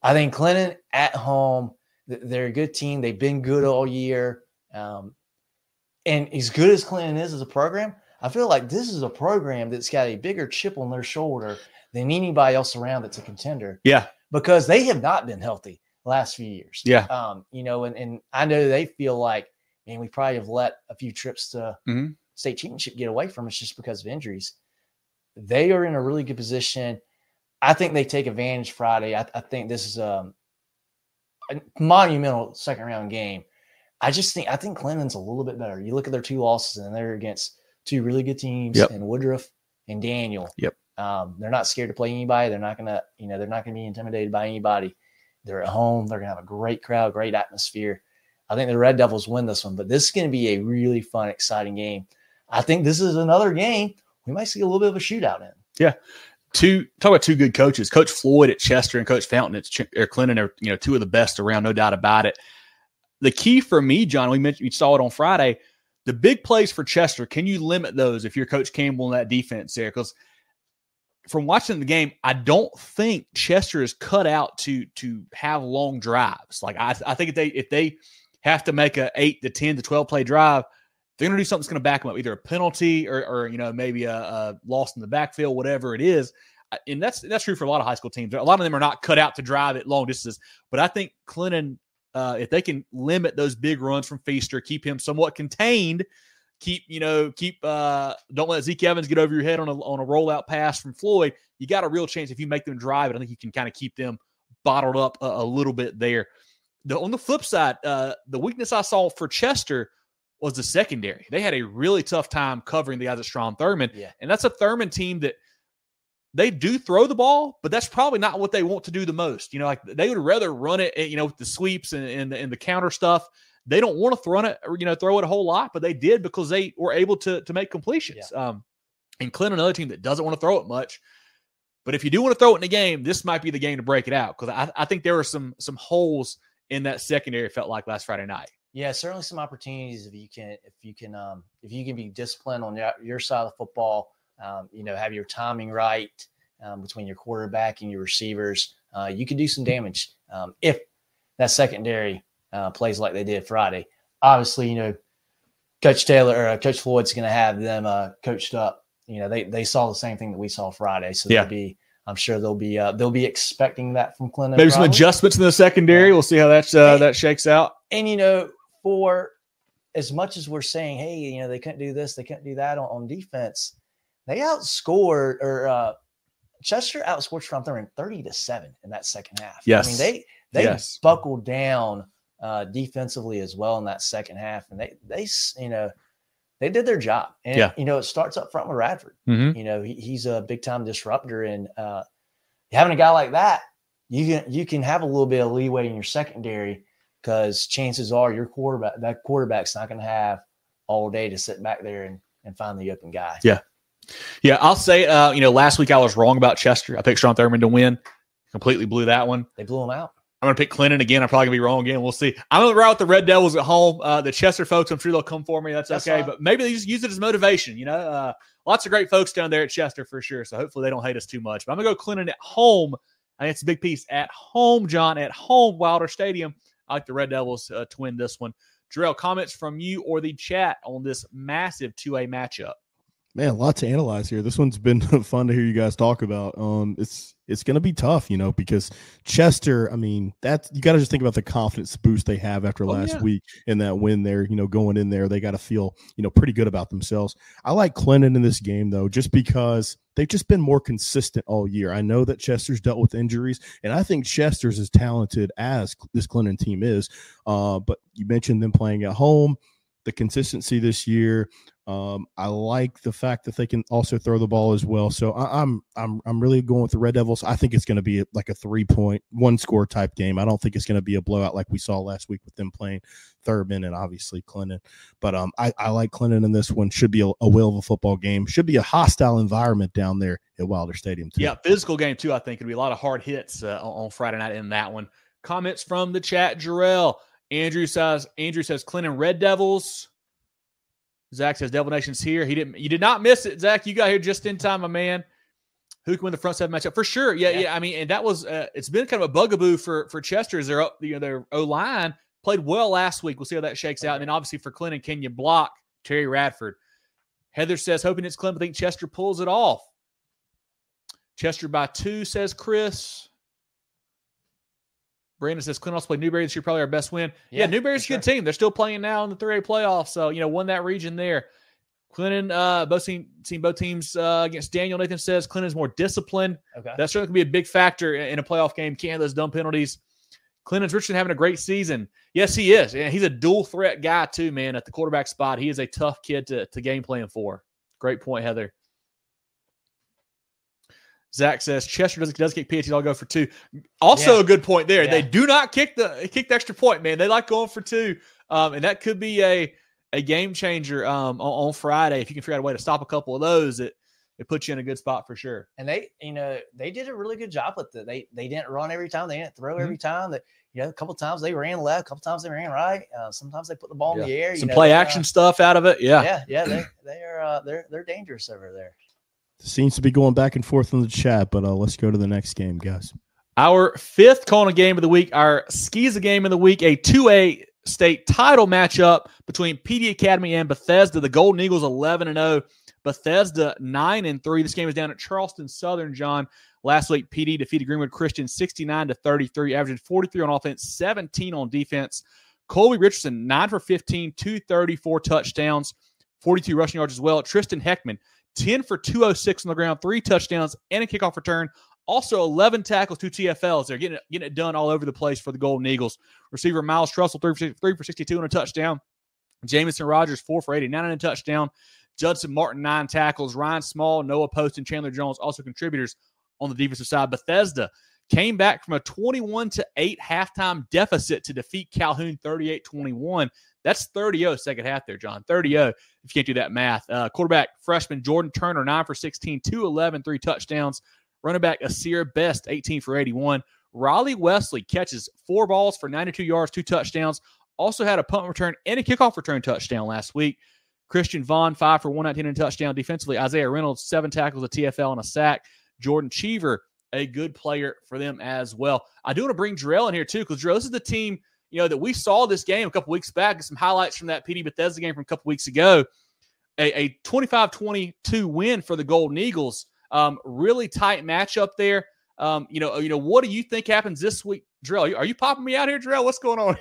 I think Clinton at home, they're a good team. They've been good all year. And as good as Clinton is as a program, I feel like this is a program that's got a bigger chip on their shoulder than anybody else around that's a contender. Yeah. Because they have not been healthy the last few years. Yeah. And I know they feel like, man, we probably have let a few trips to state championship get away from us just because of injuries. They are in a really good position. I think they take advantage Friday. I think this is a monumental second round game. I think Clinton's a little bit better. You look at their 2 losses and they're against two really good teams, Yep. and Woodruff and Daniel. Yep. They're not scared to play anybody. They're not gonna, they're not gonna be intimidated by anybody. They're at home. They're gonna have a great crowd, great atmosphere. I think the Red Devils win this one, but this is gonna be a really fun, exciting game. I think this is another game we might see a little bit of a shootout in. Yeah. Talk about two good coaches. Coach Floyd at Chester and Coach Fountain at Clinton are two of the best around, no doubt about it. The key for me, John, we saw it on Friday. The big plays for Chester, can you limit those if you're Coach Campbell in that defense there? Because from watching the game, I don't think Chester is cut out to have long drives. Like I think if they have to make a 8 to 10 to 12 play drive, they're going to do something that's going to back them up, either a penalty or maybe a loss in the backfield, whatever it is. And that's true for a lot of high school teams. A lot of them are not cut out to drive at long distances. But I think Clinton, if they can limit those big runs from Feaster, keep him somewhat contained, don't let Zeke Evans get over your head on a rollout pass from Floyd, you got a real chance if you make them drive it. I think you can kind of keep them bottled up a little bit there. On the flip side, the weakness I saw for Chester was the secondary. They had a really tough time covering the guys at Strom Thurmond. Yeah. And that's a Thurmond team that they do throw the ball, but that's probably not what they want to do the most. Like they would rather run it, with the sweeps and the counter stuff. They don't want to throw it a whole lot, but they did because they were able to make completions. Yeah. And Clinton, another team that doesn't want to throw it much. But if you do want to throw it in the game, this might be the game to break it out, because I think there were some holes in that secondary, felt like, last Friday night. Yeah, certainly some opportunities if you can be disciplined on your side of the football, have your timing right between your quarterback and your receivers. You can do some damage if that secondary plays like they did Friday. Obviously, Coach Taylor or Coach Floyd's going to have them coached up. They saw the same thing that we saw Friday, so I'm sure they'll be expecting that from Clinton. Maybe some adjustments in the secondary. We'll see how that shakes out. And for as much as we're saying, hey, they couldn't do this, they couldn't do that on defense, they outscored Chester outscored Strom Thurmond 30-7 in that second half. Yes. I mean, they buckled down defensively as well in that second half, and they did their job. And it starts up front with Radford. Mm-hmm. He's a big time disruptor, and having a guy like that, you can have a little bit of leeway in your secondary, because chances are your quarterback's not going to have all day to sit back there and find the open guy. Yeah. Yeah, I'll say, last week I was wrong about Chester. I picked Strom Thurmond to win. Completely blew that one. They blew him out. I'm going to pick Clinton again. I'm probably going to be wrong again. We'll see. I'm going to route the Red Devils at home. The Chester folks, I'm sure they'll come for me. That's okay. Fine. But maybe they just use it as motivation. Lots of great folks down there at Chester for sure. So hopefully they don't hate us too much. But I'm going to go Clinton at home. I think it's a big piece. At home, John. At home, Wilder Stadium. I like the Red Devils to win this one. Jerel, comments from you or the chat on this massive 2A matchup? Man, a lot to analyze here. This one's been fun to hear you guys talk about. It's going to be tough, because Chester, you got to just think about the confidence boost they have after last week in that win there, going in there. They got to feel, pretty good about themselves. I like Clinton in this game, though, just because they've just been more consistent all year. I know that Chester's dealt with injuries, and I think Chester's as talented as this Clinton team is. But you mentioned them playing at home, the consistency this year. I like the fact that they can also throw the ball as well. So I'm really going with the Red Devils. I think it's going to be like a 3-point, 1-score type game. I don't think it's going to be a blowout like we saw last week with them playing Thurmond and obviously Clinton. But I like Clinton in this one. Should be a will of a football game. Should be a hostile environment down there at Wilder Stadium too. Yeah, physical game too. I think it'll be a lot of hard hits on Friday night in that one. Comments from the chat. Jerel, Andrew says Clinton Red Devils. Zach says Devil Nation's here. You did not miss it, Zach. You got here just in time, my man. Who can win the front seven matchup? For sure. Yeah. And that was it's been kind of a bugaboo for Chester as their O-line played well last week. We'll see how that shakes out. And then obviously for Clinton, can you block Terry Radford? Heather says, hoping it's Clinton, but I think Chester pulls it off. Chester by 2, says Chris. Brandon says Clinton also played Newberry this year, probably our best win. Yeah, Newberry's a good team. They're still playing now in the 3A playoffs, so won that region there. Clinton, both teams against Daniel. Nathan says Clinton's more disciplined. Okay. That's certainly going to be a big factor in a playoff game. Can't have those dumb penalties. Clinton's Richardson having a great season. Yes, he is. And he's a dual threat guy too, man. At the quarterback spot, he is a tough kid to game plan for. Great point, Heather. Zach says Chester does kick PATs. I'll go for 2. Also, a good point there. Yeah. They do not kick the extra point, man. They like going for 2, and that could be a game changer on Friday if you can figure out a way to stop a couple of those. It puts you in a good spot for sure. And they did a really good job with it. They didn't run every time. They didn't throw every time. That a couple of times they ran left, a couple of times they ran right. Sometimes they put the ball in the air. Some play action stuff out of it. Yeah. They're dangerous over there. Seems to be going back and forth in the chat, but let's go to the next game, guys. Our 5th CONA game of the week, our SCISA game of the week, a 2A state title matchup between Dee Academy and Bethesda. The Golden Eagles 11-0, Bethesda 9-3. This game is down at Charleston Southern, John. Last week, PD defeated Greenwood Christian 69-33, averaging 43 on offense, 17 on defense. Colby Richardson 9 for 15, 234 touchdowns, 42 rushing yards as well. Tristan Heckman 10 for 206 on the ground, 3 touchdowns, and a kickoff return. Also 11 tackles, 2 TFLs. They're getting it done all over the place for the Golden Eagles. Receiver Miles Trussell, 3 for 62 and a touchdown. Jamison Rogers, 4 for 89 and a touchdown. Judson Martin, 9 tackles. Ryan Small, Noah Post, and Chandler Jones, also contributors on the defensive side. Bethesda came back from a 21-8 halftime deficit to defeat Calhoun 38-21. That's 30-0 second half there, John. 30-0 if you can't do that math. Quarterback freshman Jordan Turner, 9 for 16, 211, 3 touchdowns. Running back Asir Best, 18 for 81. Riley Wesley catches 4 balls for 92 yards, 2 touchdowns. Also had a punt return and a kickoff return touchdown last week. Christian Vaughn, 5 for 119 and a touchdown. Defensively, Isaiah Reynolds, 7 tackles, a TFL, and a sack. Jordan Cheever, a good player for them as well. I do want to bring Jerel in here too, because Jerel, this is the team that we saw this game a couple weeks back. Some highlights from that PD Bethesda game from a couple weeks ago. A 25-22 win for the Golden Eagles. Really tight matchup there. What do you think happens this week? Jerel, are you popping me out here, Jerel? What's going on?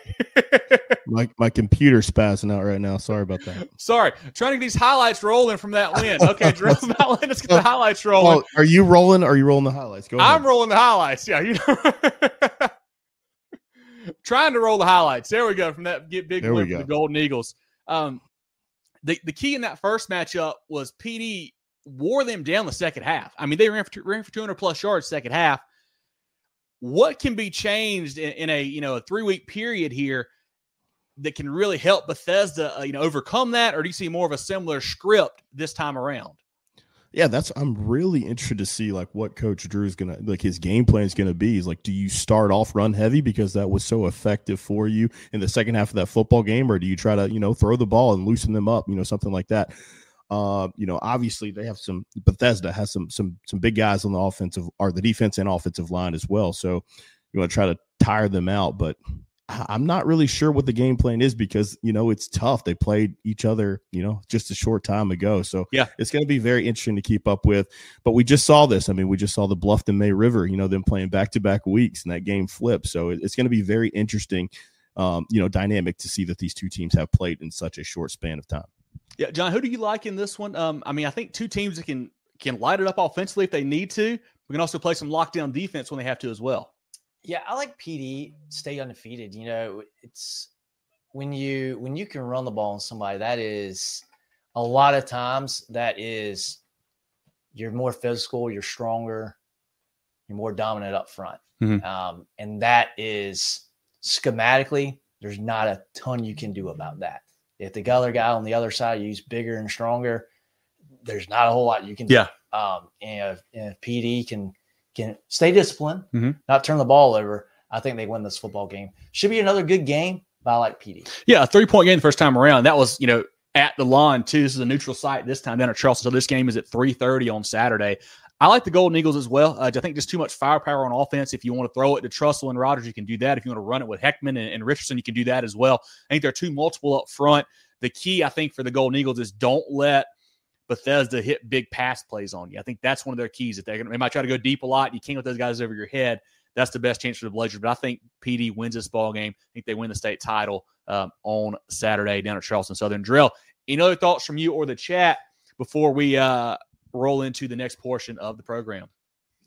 My computer's spazzing out right now. Sorry about that. Sorry. Trying to get these highlights rolling from that win. Okay, Jerel, let's get the highlights rolling. Oh, are you rolling? Are you rolling the highlights? Go ahead. I'm rolling the highlights. Yeah. Trying to roll the highlights. There we go. From that big win for the Golden Eagles. The key in that first matchup was PD wore them down the second half. I mean, they ran for 200-plus yards second half. What can be changed in a 3-week period here that can really help Bethesda overcome that, or do you see more of a similar script this time around? Yeah, I'm really interested to see what Coach Drew is gonna his game plan is gonna be. Is do you start off run heavy because that was so effective for you in the second half of that football game, or do you try to throw the ball and loosen them up, something like that? Obviously they have Bethesda has some big guys on the offensive or the defense and offensive line as well. So you want to try to tire them out, but I'm not really sure what the game plan is because, it's tough. They played each other, just a short time ago. So yeah, it's going to be very interesting to keep up with, but we just saw this. I mean, we just saw the Bluffton May River, them playing back-to-back weeks and that game flipped. So it's going to be very interesting, dynamic to see that these two teams have played in such a short span of time. Yeah, John, who do you like in this one? I think two teams that can light it up offensively if they need to. We can also play some lockdown defense when they have to as well. Yeah, I like PD stay undefeated. It's when you can run the ball on somebody, that is a lot of times you're more physical, you're stronger, you're more dominant up front. Mm-hmm. And that is schematically, there's not a ton you can do about that. If the other guy on the other side is bigger and stronger, there's not a whole lot you can do. Yeah. And if PD can stay disciplined, mm-hmm. not turn the ball over, I think they win this football game. Should be another good game, but I like PD. Yeah, a 3-point game the first time around. That was, at the lawn, too. This is a neutral site this time down at Charleston. So this game is at 3:30 on Saturday. I like the Golden Eagles as well. I think just too much firepower on offense. If you want to throw it to Trussell and Rogers, you can do that. If you want to run it with Heckman and Richardson, you can do that as well. I think they're too multiple up front. The key, I think, for the Golden Eagles is don't let Bethesda hit big pass plays on you. I think that's one of their keys. If they might try to go deep a lot, you can't let those guys over your head. That's the best chance for the Blazers. But I think PD wins this ball game. I think they win the state title on Saturday down at Charleston Southern. Jerel, any other thoughts from you or the chat before we roll into the next portion of the program?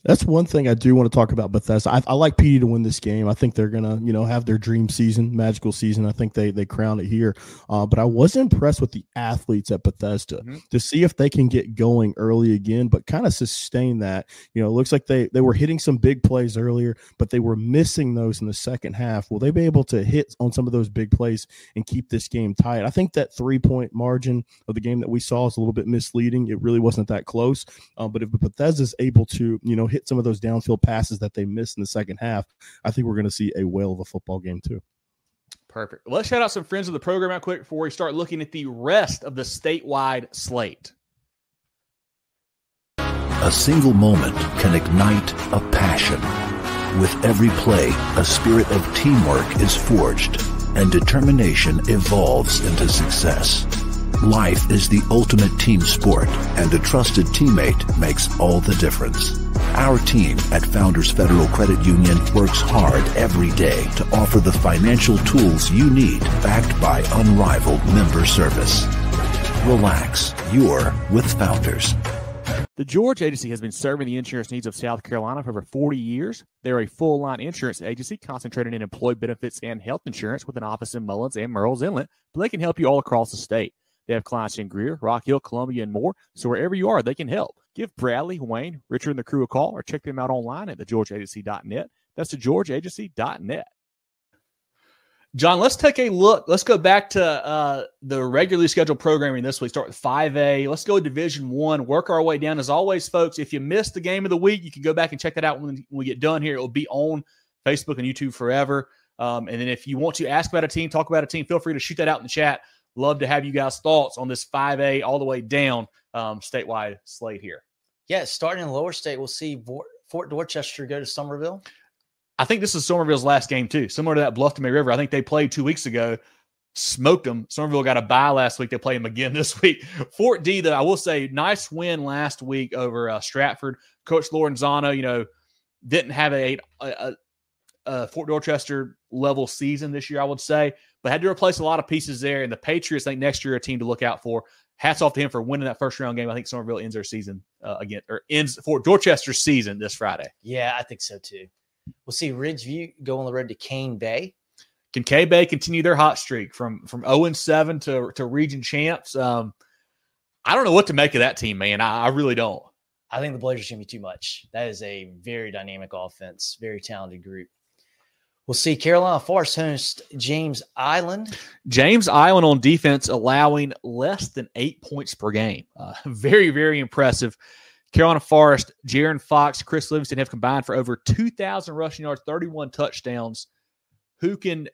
That's one thing I do want to talk about Bethesda. I like PD to win this game. I think they're gonna, have their dream season, magical season. I think they crown it here. But I was impressed with the athletes at Bethesda to see if they can get going early again, but kind of sustain that. It looks like they were hitting some big plays earlier, but they were missing those in the second half. Will they be able to hit on some of those big plays and keep this game tight? I think that 3-point margin of the game that we saw is a little bit misleading. It really wasn't that close. But if Bethesda is able to, hit some of those downfield passes that they missed in the second half, I think we're going to see a whale of a football game too. Perfect. Let's shout out some friends of the program out quick before we start looking at the rest of the statewide slate. A single moment can ignite a passion. With every play, a spirit of teamwork is forged, and determination evolves into success. Life is the ultimate team sport, and a trusted teammate makes all the difference. Our team at Founders Federal Credit Union works hard every day to offer the financial tools you need, backed by unrivaled member service. Relax, you're with Founders. The George Agency has been serving the insurance needs of South Carolina for over 40 years. They're a full-line insurance agency concentrated in employee benefits and health insurance with an office in Mullins and Myrtle's Inlet, but they can help you all across the state. They have clients in Greer, Rock Hill, Columbia, and more, so wherever you are, they can help. Give Bradley, Wayne, Richard, and the crew a call or check them out online at thegeorgeagency.net. That's thegeorgeagency.net. John, let's take a look. Let's go back to the regularly scheduled programming this week. Start with 5A. Let's go Division I, work our way down. As always, folks, if you missed the game of the week, you can go back and check that out when we get done here. It will be on Facebook and YouTube forever. And then if you want to ask about a team, talk about a team, feel free to shoot that out in the chat. Love to have you guys' thoughts on this 5A all the way down statewide slate here. Yeah, starting in the lower state, we'll see Fort Dorchester go to Somerville. I think this is Somerville's last game, too. Similar to that Bluff to May River. I think they played 2 weeks ago, smoked them. Somerville got a bye last week. They play them again this week. Fort D, though, I will say, nice win last week over Stratford. Coach Lorenzano, didn't have a Fort Dorchester level season this year, I would say, but had to replace a lot of pieces there. And the Patriots, I think next year, are a team to look out for. Hats off to him for winning that first round game. I think Somerville ends their season ends Fort Dorchester's season this Friday. Yeah, I think so too. We'll see Ridgeview go on the road to Cane Bay. Can Cane Bay continue their hot streak from 0-7 to region champs? I don't know what to make of that team, man. I really don't. I think the Blazers are going to be too much. That is a very dynamic offense, very talented group. We'll see Carolina Forest host James Island. James Island on defense allowing less than 8 points per game. Very, very impressive. Carolina Forest, Jaron Fox, Chris Livingston have combined for over 2,000 rushing yards, 31 touchdowns. Who can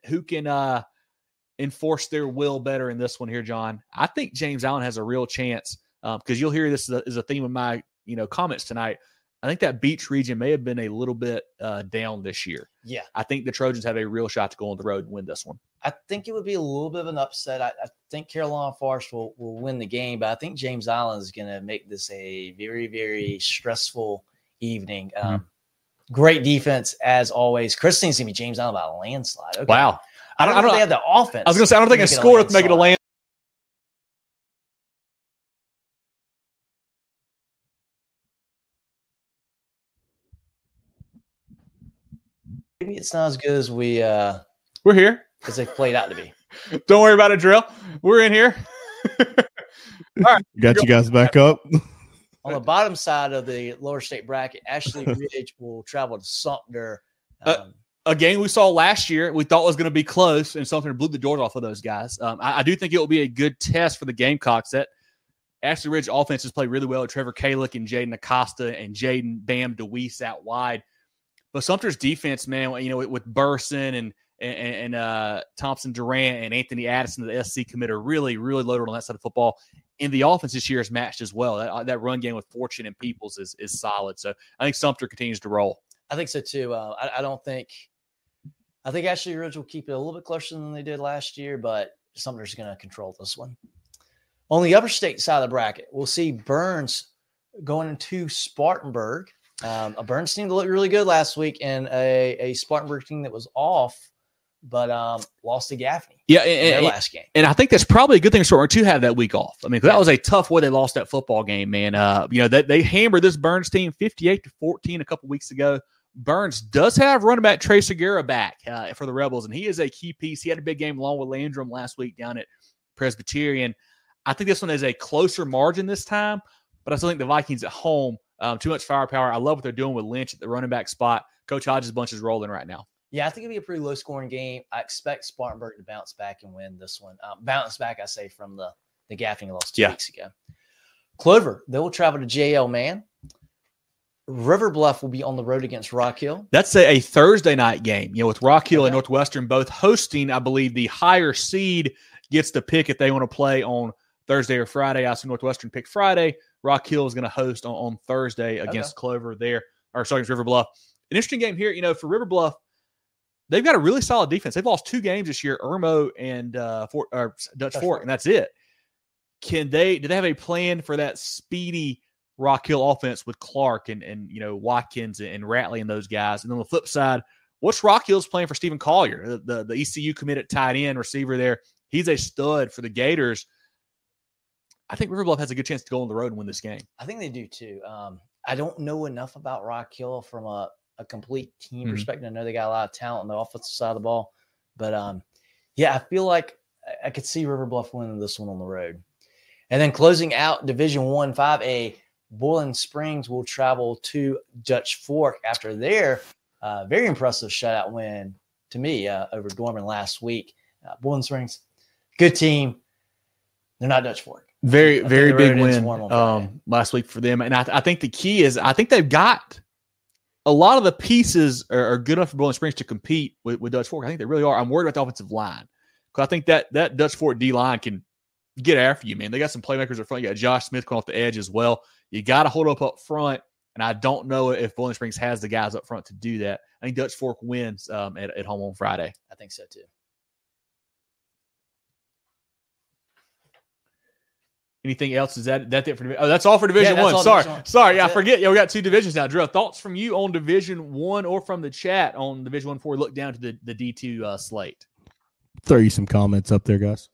enforce their will better in this one here, John? I think James Island has a real chance because you'll hear this is a theme of my comments tonight. I think that Beach region may have been a little bit down this year. Yeah. I think the Trojans have a real shot to go on the road and win this one. I think it would be a little bit of an upset. I think Carolina Forest will win the game, but I think James Island is going to make this a very, very stressful evening. Great defense, as always. Chris thinks it's going to be James Island by a landslide. Okay. Wow. I don't know if they have the offense. I was going to say, I don't think a score to make it a land. Maybe it's not as good as we're here. As they played out to be. Don't worry about it, Jerel. We're in here. All right. Got you guys back up. On the bottom side of the lower state bracket, Ashley Ridge will travel to Sumter. A game we saw last year we thought was going to be close, and Sumter blew the doors off of those guys. I do think it will be a good test for the Gamecocks. That Ashley Ridge offense has played really well with Trevor Kalick and Jaden Acosta and Jaden Bam DeWeese out wide. But Sumter's defense, man, with Burson and Thompson Durant and Anthony Addison, the SC commit, are really, really loaded on that side of football. And the offense this year is matched as well. That run game with Fortune and Peoples is solid. So I think Sumter continues to roll. I think so too. I think Ashley Ridge will keep it a little bit closer than they did last year, but Sumter's going to control this one. On the upper state side of the bracket, we'll see Burns going into Spartanburg. A Burns team that looked really good last week, and a Spartanburg team that was off but lost to Gaffney. Yeah, in their last game. And I think that's probably a good thing for to have that week off. I mean, that was a tough way they lost that football game, man. They hammered this Burns team 58-14 a couple weeks ago. Burns does have running back Trey Segura back for the Rebels, and he is a key piece. He had a big game along with Landrum last week down at Presbyterian. I think this one is a closer margin this time, but I still think the Vikings at home, too much firepower. I love what they're doing with Lynch at the running back spot. Coach Hodges' bunch is rolling right now. Yeah, I think it'll be a pretty low-scoring game. I expect Spartanburg to bounce back and win this one. Bounce back, I say, from the Gaffney loss 2 weeks ago. Clover, they will travel to JL Man. River Bluff will be on the road against Rock Hill. That's a Thursday night game. With Rock Hill and Northwestern both hosting, I believe the higher seed gets the pick if they want to play on Thursday or Friday. I see Northwestern pick Friday. Rock Hill is going to host on Thursday against Clover there, against River Bluff. An interesting game here, for River Bluff. They've got a really solid defense. They've lost 2 games this year, Irmo and Dutch Fork, and that's it. Do they have a plan for that speedy Rock Hill offense with Clark and Watkins and Ratley and those guys? And then on the flip side, what's Rock Hill's plan for Stephen Collier, the ECU committed tight end receiver there? He's a stud for the Gators. I think River Bluff has a good chance to go on the road and win this game. I think they do too. I don't know enough about Rock Hill from a complete team perspective. I know they got a lot of talent on the offensive side of the ball, but I feel like I could see River Bluff winning this one on the road. And then closing out Division 1 5A, Boiling Springs will travel to Dutch Fork after their very impressive shutout win to me over Dorman last week. Boiling Springs, good team. They're not Dutch Fork. Very big win last week for them. And I think the key is I think they've got a lot of the pieces are good enough for Boiling Springs to compete with Dutch Fork. I think they really are. I'm worried about the offensive line because I think that Dutch Fork D-line can get after you, man. They got some playmakers up front. You got Josh Smith going off the edge as well. You got to hold up front, and I don't know if Boiling Springs has the guys up front to do that. I think Dutch Fork wins at home on Friday. I think so too. Anything else? Is that it for Division? Oh, that's all for Division 1. Sorry. I forget. Yeah, we got 2 divisions now. Jerel, thoughts from you on Division 1 or from the chat on Division 1 before we look down to the D2 slate? Throw you some comments up there, guys.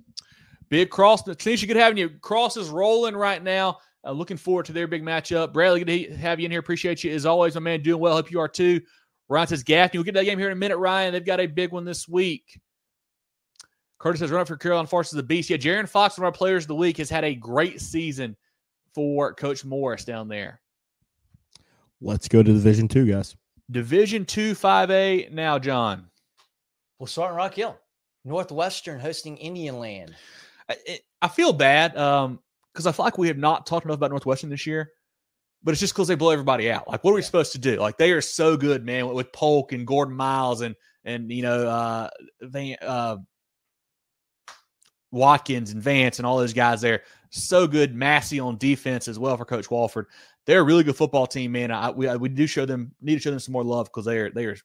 Big Cross. Tanisha, good having you. Cross is rolling right now. Looking forward to their big matchup. Bradley, good to have you in here. Appreciate you as always, my man. Doing well. Hope you are too. Ryan says Gaffney. We'll get to that game here in a minute, Ryan. They've got a big one this week. Curtis says, run up for Carolina Force is the beast. Yeah, Jaron Fox, one of our players of the week, has had a great season for Coach Morris down there. Let's go to Division 2, guys. Division 2 5A now, John. We'll start in Rock Hill. Northwestern hosting Indian Land. I feel bad because I feel like we have not talked enough about Northwestern this year, but it's just because they blow everybody out. Like, what are we supposed to do? Like, they are so good, man, with Polk and Gordon Miles and Watkins and Vance and all those guys there. So good. Massey on defense as well for Coach Walford. They're a really good football team, man. We need to show them some more love because they are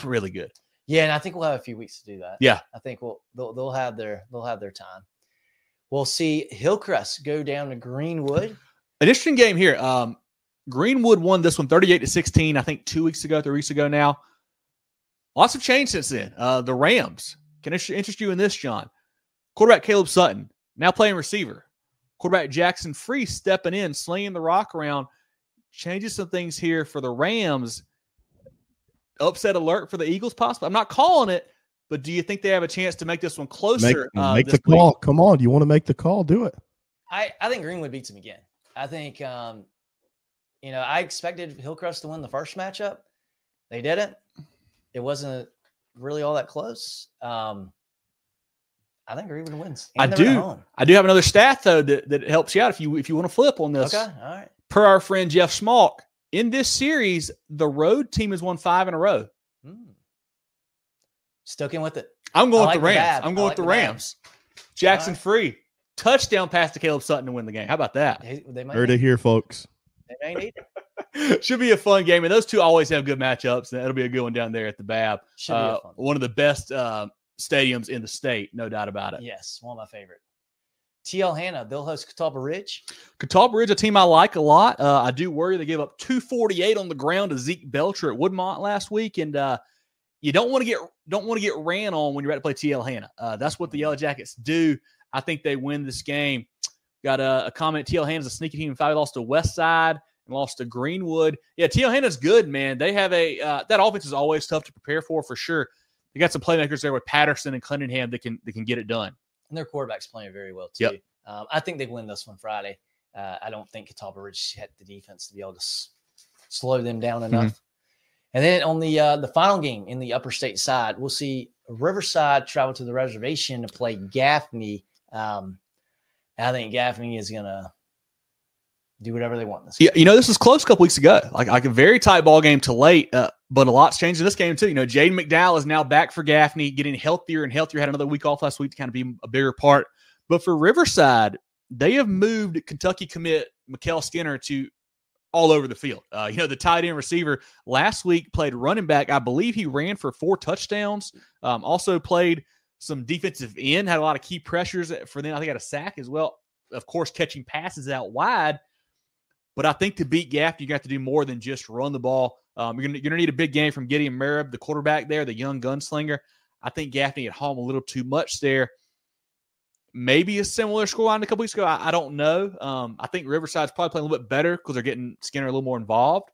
really good. Yeah, and I think we'll have a few weeks to do that. Yeah, I think they'll have their time. We'll see Hillcrest go down to Greenwood. An interesting game here. Greenwood won this one 38-16. I think 3 weeks ago now. Lots of change since then. The Rams can interest you in this, John. Quarterback Caleb Sutton, now playing receiver. Quarterback Jackson Free stepping in, slinging the rock around. Changes some things here for the Rams. Upset alert for the Eagles, possibly. I'm not calling it, but do you think they have a chance to make this one closer? Make the call. Week? Come on. You want to make the call? Do it. I think Greenwood beats him again. I think, I expected Hillcrest to win the first matchup. They didn't. It wasn't really all that close. I think Greenwood wins. I do have another stat though that helps you out if you want to flip on this. Okay, all right. Per our friend Jeff Schmalk, in this series, the road team has won 5 in a row. Sticking with it. I'm going with the Rams. I'm going with the Rams. Jackson Free touchdown pass to Caleb Sutton to win the game. How about that? Heard it here, folks. They may need it. Should be a fun game, and those two always have good matchups. And it'll be a good one down there at the BAB. Should be a fun one of the best stadiums in the state, no doubt about it. Yes, one of my favorite. TL Hanna, they'll host Catawba Ridge. Catawba Ridge, a team I like a lot. I do worry they gave up 248 on the ground to Zeke Belcher at Woodmont last week, and you don't want to get ran on when you're about to play TL Hanna. That's what the Yellow Jackets do. I think they win this game. Got a comment. TL Hanna's a sneaky team. They lost to West Side and lost to Greenwood. Yeah, TL Hanna's good, man. They have that offense is always tough to prepare for sure. They got some playmakers there with Patterson and Cunningham that can get it done. And their quarterback's playing very well too. Yep. I think they win this one Friday. I don't think Catawba Ridge had the defense to be able to slow them down enough. Mm-hmm. And then on the final game in the upper state side, we'll see Riverside travel to the reservation to play Gaffney. I think Gaffney is going to do whatever they want. Yeah, this was close a couple weeks ago. Like a very tight ball game to late, but a lot's changed in this game too. Jaden McDowell is now back for Gaffney, getting healthier and healthier. Had another week off last week to kind of be a bigger part. But for Riverside, they have moved Kentucky commit Mikkel Skinner to all over the field. The tight end receiver last week played running back. I believe he ran for 4 touchdowns. Also played some defensive end, had a lot of key pressures for them. I think had a sack as well. Of course, catching passes out wide. But I think to beat Gaffney, you have to do more than just run the ball. You're gonna need a big game from Gideon Merribb, the quarterback there, the young gunslinger. I think Gaffney at home a little too much there. Maybe a similar scoreline a couple weeks ago. I don't know. I think Riverside's probably playing a little bit better because they're getting Skinner a little more involved.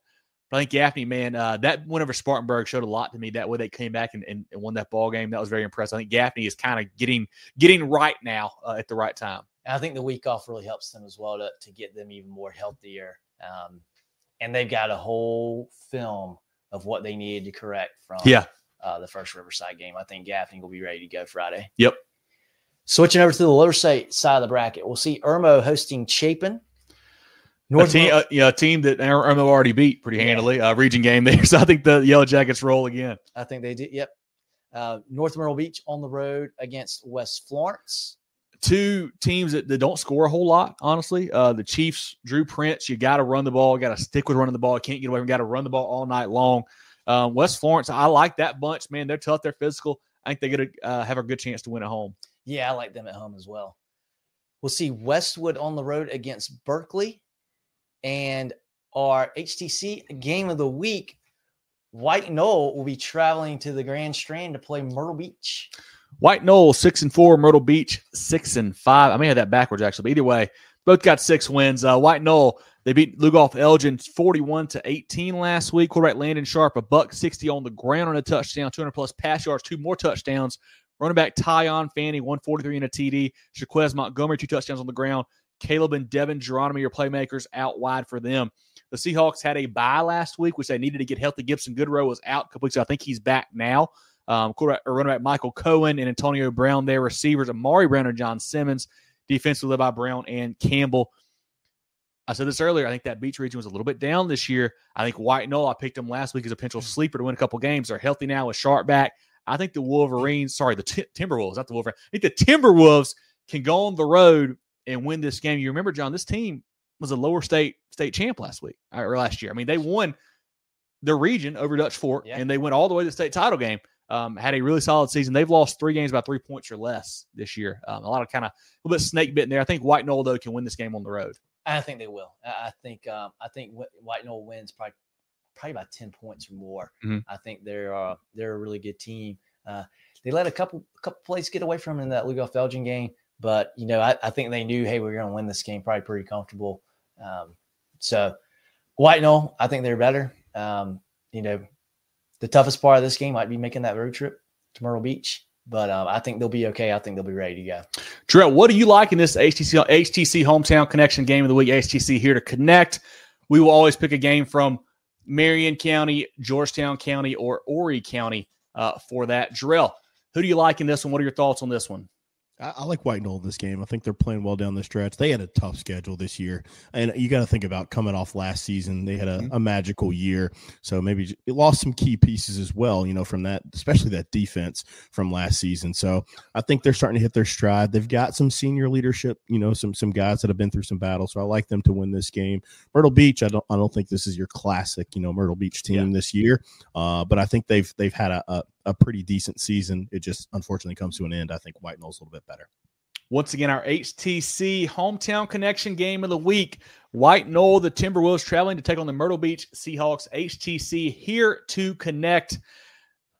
But I think Gaffney, man, that win over Spartanburg showed a lot to me. That way they came back and won that ball game. That was very impressive. I think Gaffney is kind of getting right now at the right time. And I think the week off really helps them as well to get them even more healthier. And they've got a whole film of what they needed to correct from the first Riverside game. I think Gaffney will be ready to go Friday. Yep. Switching over to the lower state side of the bracket, we'll see Irmo hosting Chapin. A team that Irmo already beat pretty handily. Region game there, so I think the Yellow Jackets roll again. I think they did. Yep. North Myrtle Beach on the road against West Florence. 2 teams that don't score a whole lot, honestly. The Chiefs, Drew Prince, you got to run the ball. Got to stick with running the ball. Can't get away from. Got to run the ball all night long. West Florence, I like that bunch, man. They're tough. They're physical. I think they're going to have a good chance to win at home. Yeah, I like them at home as well. We'll see Westwood on the road against Berkeley. And our HTC game of the week, White Knoll will be traveling to the Grand Strand to play Myrtle Beach. White Knoll 6-4, Myrtle Beach 6-5. I may have that backwards actually, but either way, both got 6 wins. White Knoll, they beat Lugoff Elgin 41-18 last week. Quarterback Landon Sharp, $160 on the ground on a touchdown, 200+ pass yards, 2 more touchdowns. Running back Tyon Fanning, 143 in a TD. Shaquez Montgomery, 2 touchdowns on the ground. Caleb and Devin Geronimo, your playmakers, out wide for them. The Seahawks had a bye last week, which they needed to get healthy. Gibson Goodrow was out a couple weeks ago. I think he's back now. Running back Michael Cohen and Antonio Brown there. Receivers Amari Brown and John Simmons. Defensively led by Brown and Campbell. I said this earlier. I think that Beach region was a little bit down this year. I think White Knoll, I picked them last week as a potential sleeper to win a couple games. They're healthy now with Sharp back. I think the Timberwolves, not the Wolverines. I think the Timberwolves can go on the road and win this game. You remember, John, this team was a lower state champ last year. I mean, they won the region over Dutch Fork, and they went all the way to the state title game. Had a really solid season. They've lost 3 games by 3 points or less this year. A lot of kind of a little bit snake bitten there. I think White Knoll, though, can win this game on the road. I think they will. I think White Knoll wins probably by 10 points or more. Mm-hmm. I think they're a really good team. They let a couple plays get away from them in that Lugoff Elgin game, but I think they knew, hey, we're going to win this game probably pretty comfortable. So White Knoll, I think they're better. The toughest part of this game might be making that road trip to Myrtle Beach, but I think they'll be okay. I think they'll be ready to go. Jerel, what do you like in this HTC Hometown Connection game of the week? HTC here to connect. We will always pick a game from Marion County, Georgetown County, or Horry County for that. Jerel, who do you like in this one? What are your thoughts on this one? I like White Knoll this game. I think they're playing well down the stretch. They had a tough schedule this year, and you got to think about coming off last season. They had a magical year, so maybe it lost some key pieces as well, from that, especially that defense from last season. So I think they're starting to hit their stride. They've got some senior leadership, some guys that have been through some battles. So I like them to win this game. Myrtle Beach, I don't think this is your classic, Myrtle Beach team this year, but I think they've had a pretty decent season. It just unfortunately comes to an end. I think White Knoll's a little bit better. Once again, our HTC Hometown Connection game of the week. White Knoll, the Timberwolves traveling to take on the Myrtle Beach Seahawks. HTC here to connect.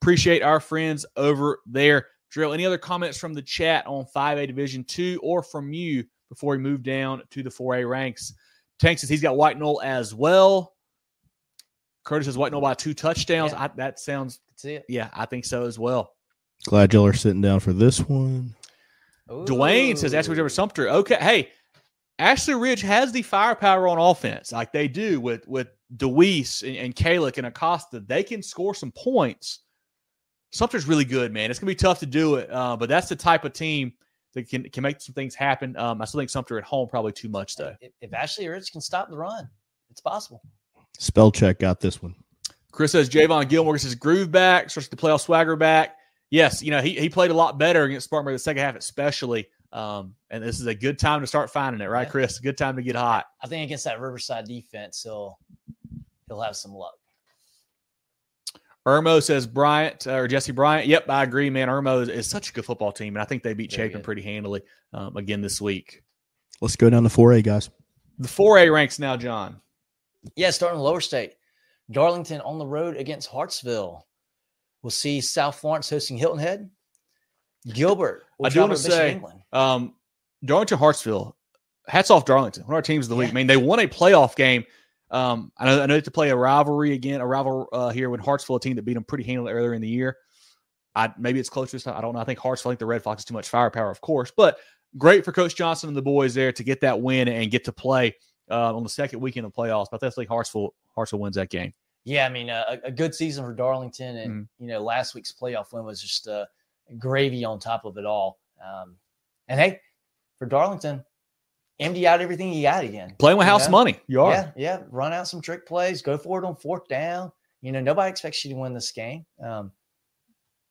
Appreciate our friends over there. Jerel, any other comments from the chat on 5A Division II or from you before we move down to the 4A ranks? Tank says he's got White Knoll as well. Curtis says White Knoll by 2 touchdowns. Yeah. That sounds – See it. yeah, I think so as well. Glad y'all are sitting down for this one. Ooh. Dwayne says Ashley Ridge Sumter. Okay, hey, Ashley Ridge has the firepower on offense like they do with DeWeese and Kalick and Acosta. They can score some points. Sumter's really good, man. It's going to be tough to do it, but that's the type of team that can make some things happen. I still think Sumter at home probably too much, though. If Ashley Ridge can stop the run, it's possible. Spell check got this one. Chris says Javon Gilmore says groove back, starts to play off swagger back. Yes, he played a lot better against Spartanburg the second half especially, and this is a good time to start finding it, right, Yeah. Chris? A good time to get hot. I think against that Riverside defense, he'll have some luck. Irmo says Jesse Bryant. Yep, I agree, man. Irmo is such a good football team, and I think they beat Very Chapin good. pretty handily again this week. Let's go down to 4A, guys. The 4A ranks now, John. Yeah, starting in the lower state. Darlington on the road against Hartsville. We'll see South Florence hosting Hilton Head. Gilbert will I do travel want to to Bishop say, England. Darlington Hartsville, hats off Darlington, one of our teams of the week. Yeah. I mean, they won a playoff game. I know they have to play a rival here when Hartsville, a team that beat them pretty handily earlier in the year. Maybe it's closer this time. I don't know. I think Hartsville, I think the Red Fox is too much firepower, of course. But great for Coach Johnson and the boys there to get that win and get to play on the second weekend of playoffs. But I think Hartsville wins that game. Yeah, I mean, a good season for Darlington. And, last week's playoff win was just gravy on top of it all. And, hey, for Darlington, empty out everything you got again. Playing with house money. You are. Yeah. Run out some trick plays. Go for it on 4th down. Nobody expects you to win this game. And,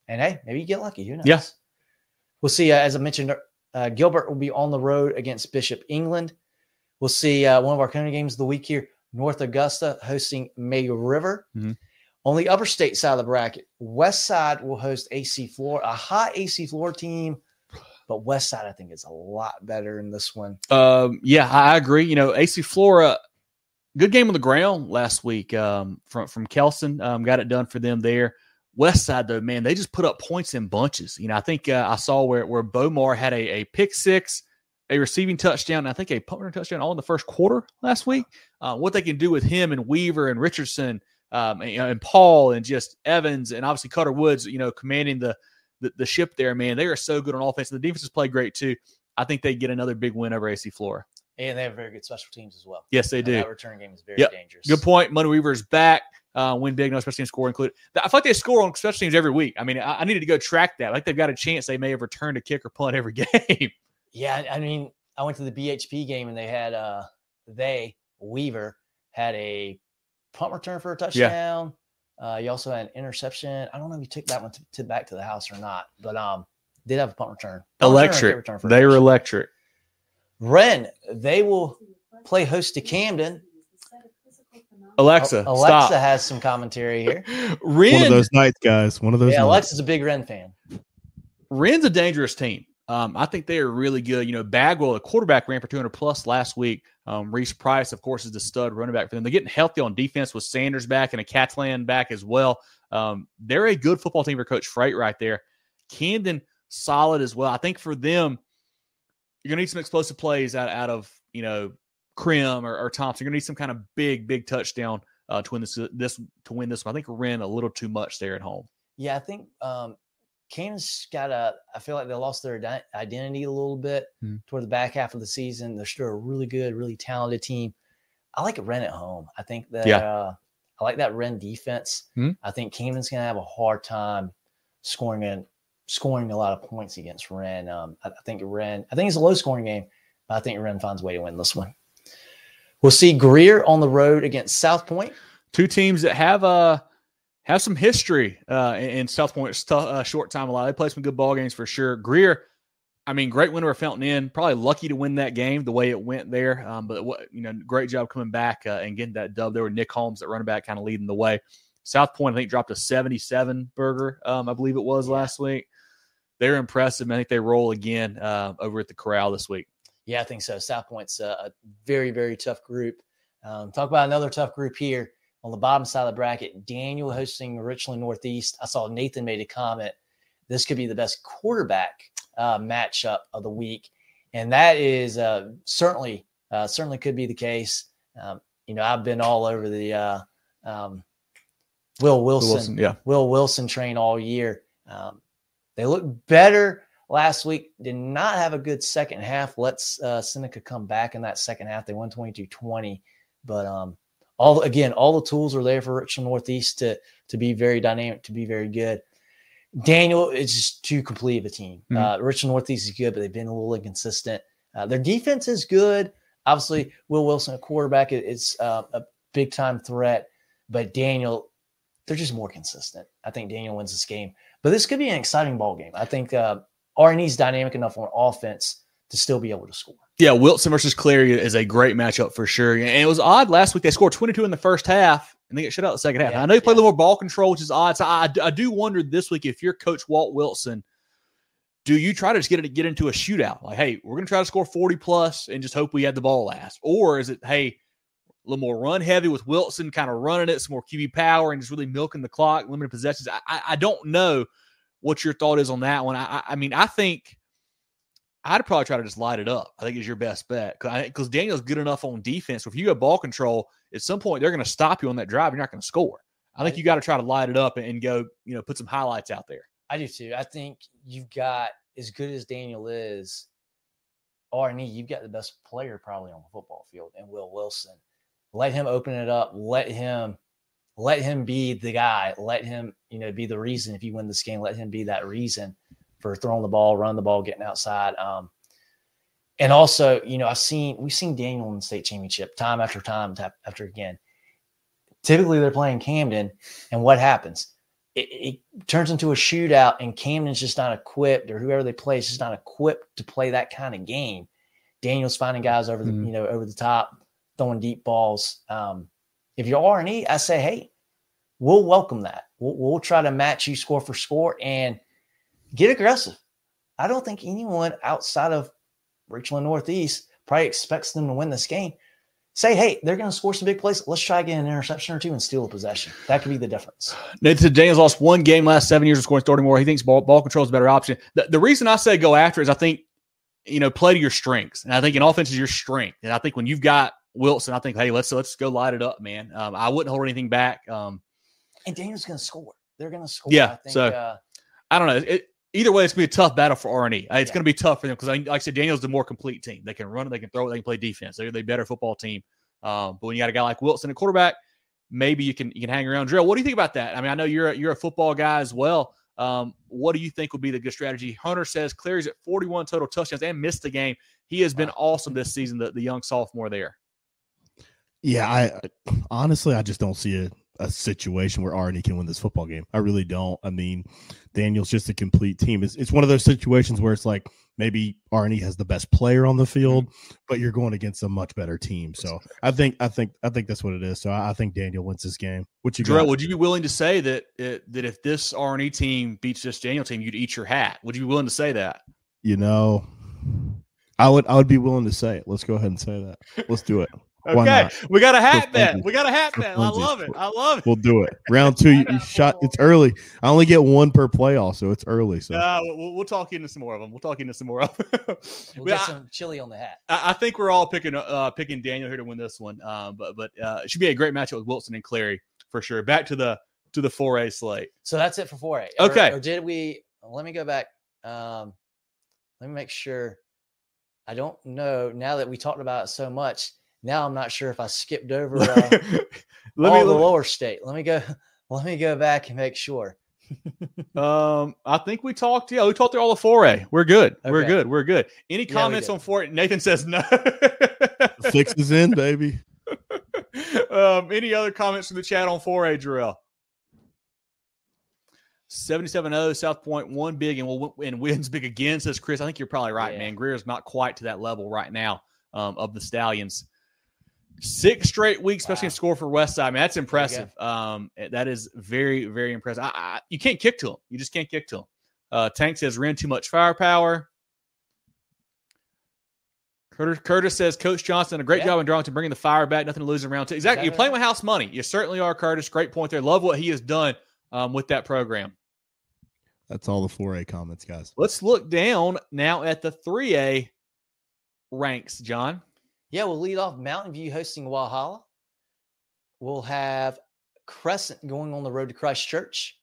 hey, maybe you get lucky. Who knows? Yeah. We'll see. As I mentioned, Gilbert will be on the road against Bishop England. We'll see one of our CONA games of the week here. North Augusta hosting May River. Mm-hmm. On the upper state side of the bracket, West Side will host AC Florida, a hot AC Florida team. But West Side, I think, is a lot better in this one. Yeah, I agree. AC Flora, good game on the ground last week from Kelson. Got it done for them there. West Side, though, man, they just put up points in bunches. I think I saw where Bomar had a pick six, a receiving touchdown, and I think a punt return touchdown all in the first quarter last week. What they can do with him and Weaver and Richardson and Paul and just Evans and obviously Cutter Woods, commanding the ship there, man. They are so good on offense. The defense has played great too. I think they get another big win over AC Flora. And they have very good special teams as well. Yes, they do. That return game is very dangerous. Good point. Money Weaver is back. Win big, no special team score included. I feel like they score on special teams every week. I mean, I needed to go track that. Like they've got a chance they may have returned a kick or punt every game. Yeah, I mean, I went to the BHP game and they had Weaver had a punt return for a touchdown. You also had an interception. I don't know if you took that one back to the house or not, but did have a punt return. Electric. They were electric. Wren, they will play host to Camden. Alexa stop. has some commentary here. Wren, one of those nights, guys. One of those. Yeah, nights. Alexa's a big Wren fan. Wren's a dangerous team. I think they are really good. Bagwell, the quarterback, ran for 200+ last week. Reese Price, of course, is the stud running back for them. They're getting healthy on defense with Sanders back and a Catalan back as well. They're a good football team for Coach Freight right there. Camden, solid as well. I think for them, you're going to need some explosive plays out of, Krim or Thompson. You're going to need some kind of big touchdown to win this one. I think Wren a little too much there at home. Yeah, I think Camden's I feel like they lost their identity a little bit toward the back half of the season. They're still a really good, really talented team. I like Wren at home. I think that I like that Wren defense. I think Camden's going to have a hard time scoring a lot of points against Wren. I think it's a low scoring game, but I think Wren finds a way to win this one. We'll see Greer on the road against South Point. Two teams that have some history in South Point. Short time a lot. They play some good ball games for sure. Greer, I mean, great win over Fountain Inn. Probably lucky to win that game the way it went there. But great job coming back and getting that dub. There were Nick Holmes, that running back, kind of leading the way. South Point, I think, dropped a 77 burger. I believe it was last week. They're impressive. I think they roll again over at the Corral this week. Yeah, I think so. South Point's a very, very tough group. Talk about another tough group here on the bottom side of the bracket, Daniel hosting Richland Northeast. I saw Nathan made a comment. This could be the best quarterback matchup of the week. And that is certainly could be the case. I've been all over the Will Wilson train all year. They look better last week. Did not have a good second half. Let's Seneca come back in that second half. They won 22-20. But all the tools are there for Richland Northeast to be very dynamic, to be very good. Daniel is just too complete of a team. Richland Northeast is good, but they've been a little inconsistent. Their defense is good. Obviously, Will Wilson, a quarterback, is a big-time threat. But Daniel, they're just more consistent. I think Daniel wins this game. But this could be an exciting ball game. I think R&E is dynamic enough on offense to still be able to score. Yeah, Wilson versus Clary is a great matchup for sure. And it was odd last week. They scored 22 in the first half, and they get shut out the second half. I know you play a little more ball control, which is odd. So I do wonder this week, if you're Coach Walt Wilson, do you try to just get into a shootout? Like, hey, we're going to try to score 40-plus and just hope we have the ball last. Or is it, hey, a little more run heavy with Wilson kind of running it, some more QB power, and just really milking the clock, limited possessions? I don't know what your thought is on that one. I think I'd probably try to just light it up. I think is your best bet because Daniel's good enough on defense. So if you have ball control, at some point they're going to stop you on that drive. You're not going to score. I think you got to try to light it up and go, put some highlights out there. I do too. I think you've got, as good as Daniel is, R&E, you've got the best player probably on the football field, and Will Wilson. Let him open it up. Let him be the guy. Let him, be the reason if you win this game. Let him be that reason for throwing the ball, running the ball, getting outside. And also, we've seen Daniel in the state championship time after time after again. Typically, they're playing Camden, and what happens? It turns into a shootout, and Camden's just not equipped, or whoever they play is just not equipped to play that kind of game. Daniel's finding guys over the over the top, throwing deep balls. If you're R&E, I say, hey, we'll welcome that. We'll try to match you score for score and get aggressive. I don't think anyone outside of Richland Northeast probably expects them to win this game. Say, hey, they're going to score some big plays. Let's try to get an interception or two and steal a possession. That could be the difference. Nathan Daniels lost one game last 7 years of scoring 30 more. He thinks ball control is a better option. The reason I say go after is I think, play to your strengths. And I think in offense is your strength. And I think when you've got Wilson, I think, hey, let's go light it up, man. I wouldn't hold anything back. And Daniel's going to score. They're going to score. Yeah, I think, I don't know. Either way, it's going to be a tough battle for R&E. It's going to be tough for them because, like I said, Daniel's the more complete team. They can run it, they can throw it, they can play defense. They're a better football team. But when you got a guy like Wilson, a quarterback, maybe you can hang around. Jerel, what do you think about that? I mean, I know you're a football guy as well. What do you think would be the good strategy? Hunter says Clary's at 41 total touchdowns and missed the game. He has been awesome this season, the young sophomore there. Yeah, I honestly just don't see a situation where R&E can win this football game. I really don't. I mean, Daniel's just a complete team. It's one of those situations where it's like maybe R&E has the best player on the field, but you're going against a much better team. So I think that's what it is. So I think Daniel wins this game. What you got? Jerel, would you be willing to say that if this R&E team beats this Daniel team, you'd eat your hat? Would you be willing to say that? I would be willing to say it. Let's go ahead and say that. Let's do it. Okay, we got a hat bet. I love it. We'll do it. Round 2, you shot. It's early. I only get one per playoff, so it's early. So we'll talk into some more of them. We'll get some chili on the hat. I think we're all picking Daniel here to win this one. But it should be a great matchup with Wilson and Clary for sure. Back to the 4A slate. So that's it for 4A. Okay. Or did we? Let me go back. Let me make sure. I don't know. Now that we talked about it so much. Now I'm not sure if I skipped over the lower state. Let me go back and make sure. I think we talked through all the 4A. We're good. Okay. We're good. Any comments on 4A? Nathan says no. Fix is in, baby. Any other comments from the chat on 4A, Jerel? 77-0, South Point won big and wins big again, says Chris. I think you're probably right, man. Greer's not quite to that level right now of the Stallions. 6 straight weeks, especially in score for Westside. I mean, that's impressive. That is very, very impressive. You can't kick to him. You just can't kick to him. Tank says ran too much firepower. Curtis says, Coach Johnson, a great job in Darlington, bringing the fire back. Nothing to lose in round 2. Exactly. You're playing with house money. You certainly are, Curtis. Great point there. Love what he has done with that program. That's all the 4A comments, guys. Let's look down now at the 3A ranks, John. Yeah, we'll lead off Mountain View hosting Walhalla. We'll have Crescent going on the road to Christchurch.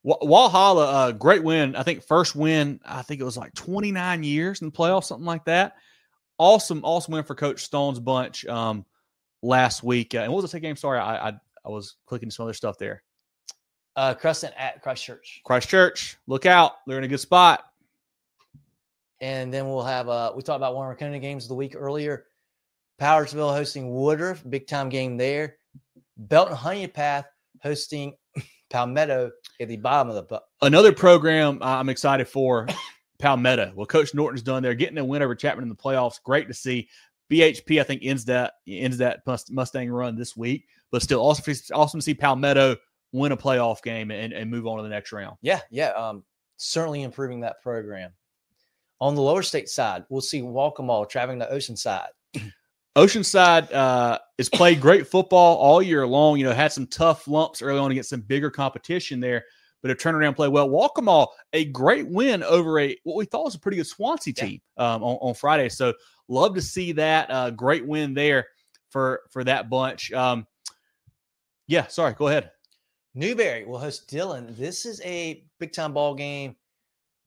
Walhalla, great win. I think first win, I think it was like 29 years in the playoffs, something like that. Awesome win for Coach Stone's bunch last week. And what was the second game? Sorry, I was clicking some other stuff there. Crescent at Christchurch. Christchurch, look out. They're in a good spot. And then we'll have, we talked about one of our CONA games of the week earlier. Powdersville hosting Woodruff, big-time game there. Belton Honeypath hosting Palmetto at the bottom of the Another program I'm excited for, Palmetto. Well, Coach Norton's done there, getting a win over Chapman in the playoffs. Great to see. BHP, I think, ends that Mustang run this week. But still, awesome to see Palmetto win a playoff game and move on to the next round. Yeah. Certainly improving that program. On the lower state side, we'll see Walkmall traveling to Oceanside. Oceanside has played great football all year long. You know, had some tough lumps early on against some bigger competition there, but have turned around and played well. Walkmall, a great win over what we thought was a pretty good Swansea team on Friday. So love to see that. Great win there for that bunch. Sorry, go ahead. Newberry will host Dillon. This is a big-time ball game.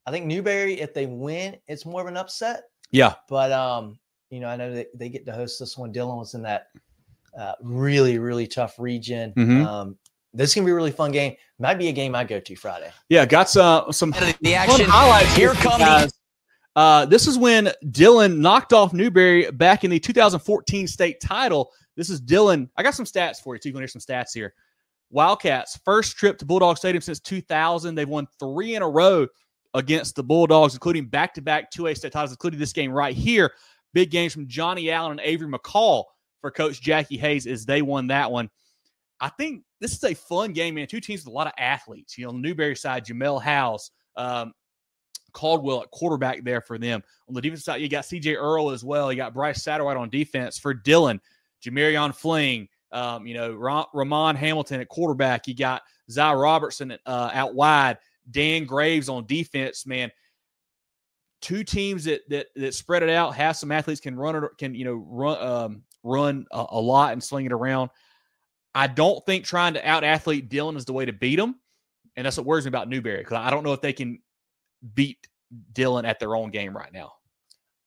I think Newberry, if they win, it's more of an upset. Yeah. But, I know that they get to host this one. Dillon was in that really, really tough region. Mm-hmm. This is going to be a really fun game. Might be a game I go to Friday. Yeah, got some the action. Highlights. Here comes this is when Dillon knocked off Newberry back in the 2014 state title. This is Dillon. I got some stats for you, too. You're going to hear some stats here. Wildcats, first trip to Bulldog Stadium since 2000. They've won 3 in a row against the Bulldogs, including back-to-back 2A state titles, including this game right here. Big games from Johnny Allen and Avery McCall for Coach Jackie Hayes as they won that one. I think this is a fun game, man. Two teams with a lot of athletes. You know, on the Newberry side, Jamel House, Caldwell at quarterback there for them. On the defensive side, you got C.J. Earl as well. You got Bryce Satterwhite on defense for Dillon. Jamarion Fling, Ramon Hamilton at quarterback. You got Zy Robertson out wide. Dan Graves on defense, man. Two teams that spread it out, have some athletes, can run a lot and sling it around. I don't think trying to out-athlete Dillon is the way to beat them, and that's what worries me about Newberry, because I don't know if they can beat Dillon at their own game right now.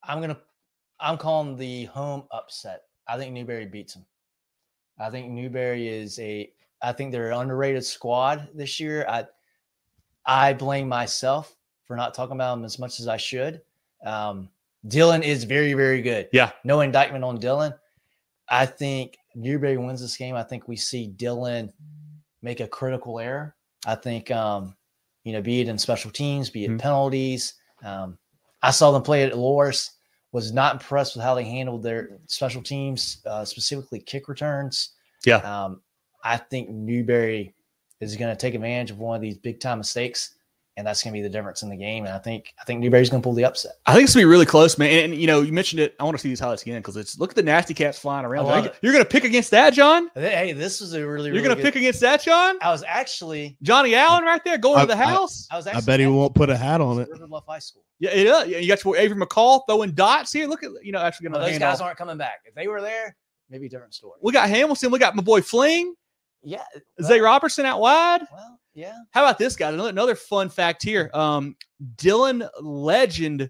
I'm calling the home upset. I think Newberry beats them. I think Newberry I think they're an underrated squad this year. I blame myself for not talking about them as much as I should. Dillon is very, very good. Yeah. No indictment on Dillon. I think Newberry wins this game. I think we see Dillon make a critical error. I think, be it in special teams, be it penalties. I saw them play at Loris, was not impressed with how they handled their special teams, specifically kick returns. Yeah. I think Newberry is going to take advantage of one of these big-time mistakes, and that's going to be the difference in the game. And I think Newberry's going to pull the upset. I think it's going to be really close, man. And, you mentioned it. I want to see these highlights again because look at the nasty cats flying around. You're going to pick against that, John? Hey, this was a really, You're going to pick against that, John? I was actually – Johnny Allen right there going to the house? I bet he won't put a hat on it. River Bluff High School. Yeah, you got your Avery McCall throwing dots here. Look at, actually going to those guys aren't coming back. If they were there, maybe a different story. We got Hamilton. We got my boy Fling. Yeah. Zay Robertson out wide. Well, yeah. How about this, guys? Another fun fact here. Dillon legend,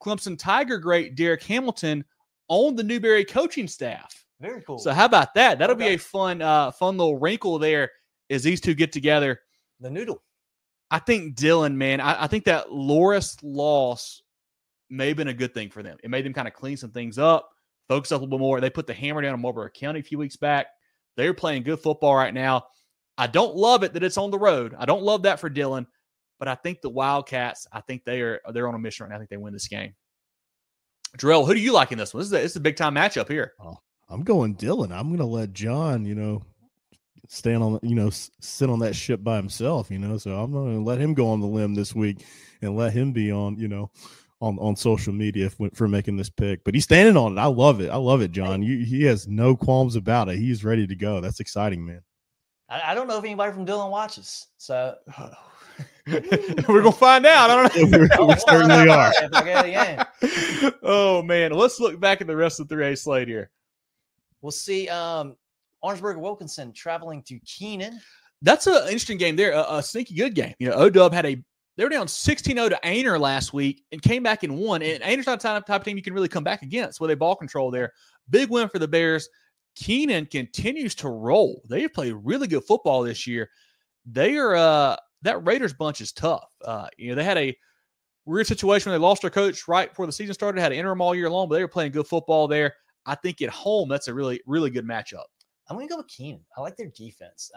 Clemson Tiger great Derek Hamilton on the Newberry coaching staff. Very cool. So how about that? That'll be a fun little wrinkle there as these two get together. The noodle. I think Dillon, man, I think that Loris loss may have been a good thing for them. It made them kind of clean some things up, focus up a little bit more. They put the hammer down on Marlboro County a few weeks back. They're playing good football right now. I don't love it that it's on the road. I don't love that for Dillon, but I think the Wildcats, I think they're on a mission right now. I think they win this game. Jerel, who do you like in this one? This is a big-time matchup here. Oh, I'm going Dillon. I'm going to let John, stand on, sit on that ship by himself, so I'm going to let him go on the limb this week and let him be on on social media for making this pick, but he's standing on it. I love it, John. He has no qualms about it. He's ready to go. That's exciting, man. I don't know if anybody from Dillon watches, so we're gonna find out. I don't know. We certainly are. If I go to the game. Oh man, let's look back at the rest of the 3A slate here. We'll see. Orangeburg Wilkinson traveling to Keenan. That's an interesting game there. A sneaky good game. OW they were down 16-0 to Ainer last week and came back and won. And Ainer's not the type of team you can really come back against with a ball control there. Big win for the Bears. Keenan continues to roll. They have played really good football this year. They are that Raiders bunch is tough. They had a weird situation when they lost their coach right before the season started. Had an interim all year long, but they were playing good football there. I think at home that's a really, really good matchup. I'm going to go with Keenan. I like their defense.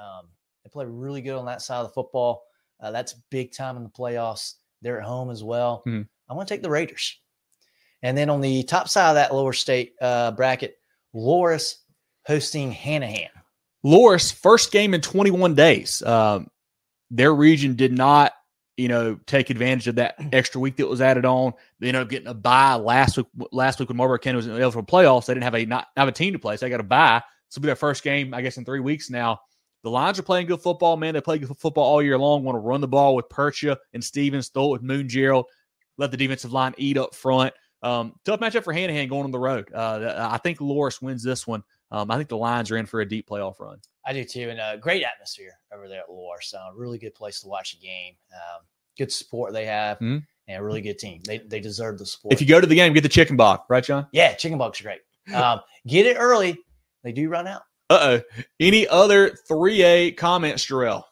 They play really good on that side of the football. That's big time in the playoffs. They're at home as well. Mm-hmm. I'm going to take the Raiders. And then on the top side of that lower state bracket, Loris hosting Hanahan. Loris, first game in 21 days. Their region did not, take advantage of that extra week that was added on. They ended up getting a bye last week when Marlboro County was in the eligible playoffs. They didn't have a team to play, so they got a bye. This will be their first game, I guess, in 3 weeks now. The Lions are playing good football, man. They play good football all year long. Want to run the ball with Percha and Stevens, throw it with Moon Jerel, let the defensive line eat up front. Tough matchup for Hanahan going on the road. I think Loris wins this one. I think the Lions are in for a deep playoff run. I do too, and a great atmosphere over there at Loris. Really good place to watch a game. Good support they have, and a really good team. They deserve the support. If you go to the game, get the chicken box, right, John? Yeah, chicken box are great. Get it early. They do run out. Any other 3A comments, Jerel?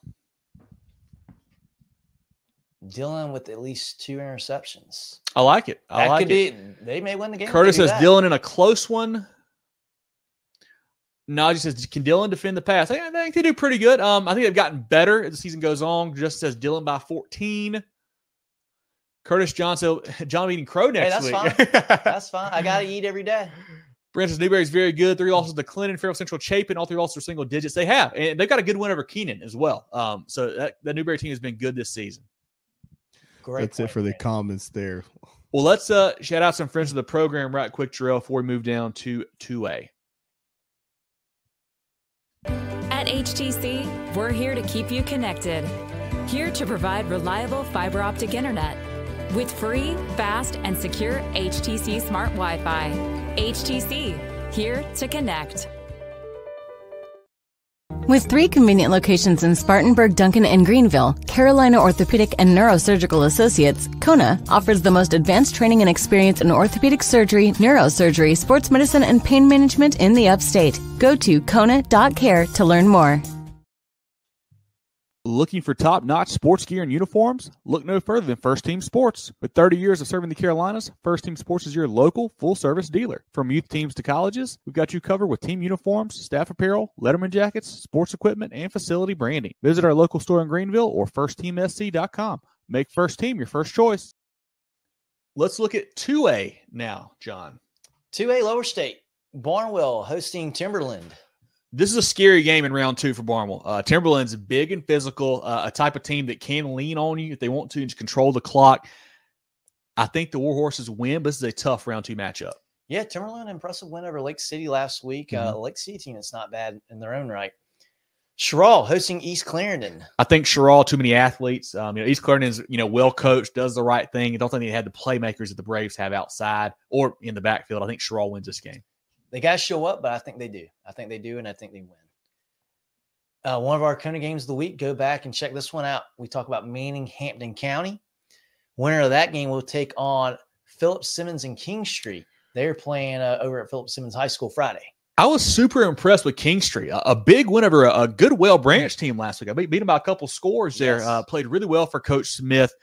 Dylan with at least 2 interceptions. I like it. They may win the game. Curtis says Dylan in a close one. Najee says, can Dylan defend the pass? I think they do pretty good. I think they've gotten better as the season goes on. Just says Dylan by 14. Curtis Johnson, John eating crow next week. That's fine. That's fine. I got to eat every day. Brandon says Newberry's very good. 3 losses to Clinton, Fairfield Central, Chapin. All 3 losses are single digits. They have. And they've got a good win over Keenan as well. So that Newberry team has been good this season. Great. That's it for the comments there. Well, let's shout out some friends of the program right quick, Jerel, before we move down to 2A. At HTC, we're here to keep you connected. Here to provide reliable fiber optic internet with free, fast, and secure HTC Smart Wi-Fi. HTC, here to connect. With 3 convenient locations in Spartanburg, Duncan, and Greenville, Carolina Orthopedic and Neurosurgical Associates, CONA, offers the most advanced training and experience in orthopedic surgery, neurosurgery, sports medicine, and pain management in the upstate. Go to CONA.care to learn more. Looking for top-notch sports gear and uniforms? Look no further than First Team Sports. With 30 years of serving the Carolinas, First Team Sports is your local full-service dealer. From youth teams to colleges, we've got you covered with team uniforms, staff apparel, letterman jackets, sports equipment, and facility branding. Visit our local store in Greenville or firstteamsc.com. Make First Team your first choice. Let's look at 2A now, John. 2A Lower State. Barnwell hosting Timberland. This is a scary game in round 2 for Barnwell. Timberland's big and physical, a type of team that can lean on you if they want to and just control the clock. I think the Warhorses win, but this is a tough round 2 matchup. Yeah, Timberland, impressive win over Lake City last week. Lake City team that's not bad in their own right. Sherrall hosting East Clarendon. I think Sherrall, too many athletes. East Clarendon's well coached, does the right thing. I don't think they had the playmakers that the Braves have outside or in the backfield. I think Sherrall wins this game. They got to show up, but I think they do. I think they do, and I think they win. One of our CONA games of the week, go back and check this one out. We talk about Manning, Hampton County. Winner of that game will take on Philip Simmons and King Street. They're playing over at Philip Simmons High School Friday. I was super impressed with King Street. A big win over a Goodwell Branch team last week. I beat them by a couple scores there. Yes. Played really well for Coach Smith.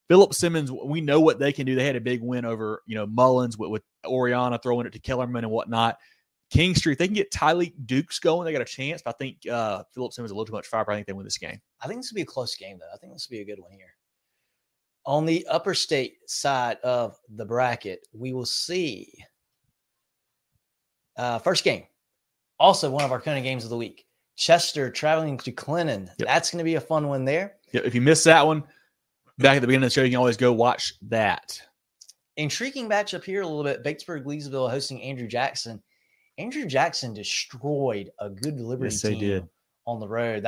Philip Simmons, we know what they can do. They had a big win over, Mullins with Oriana throwing it to Kellerman and whatnot. King Street, they can get Tyleek Dukes going. They got a chance. But I think Philip Simmons a little too much fire. But I think they win this game. I think this will be a close game, though. I think this will be a good one here. On the upper state side of the bracket, we will see first game. Also, one of our CONA games of the week. Chester traveling to Clinton. Yep. That's going to be a fun one there. If you missed that one, back at the beginning of the show, you can always go watch that. Intriguing matchup here a little bit. Batesburg-Leesville hosting Andrew Jackson. Andrew Jackson destroyed a good Liberty team on the road.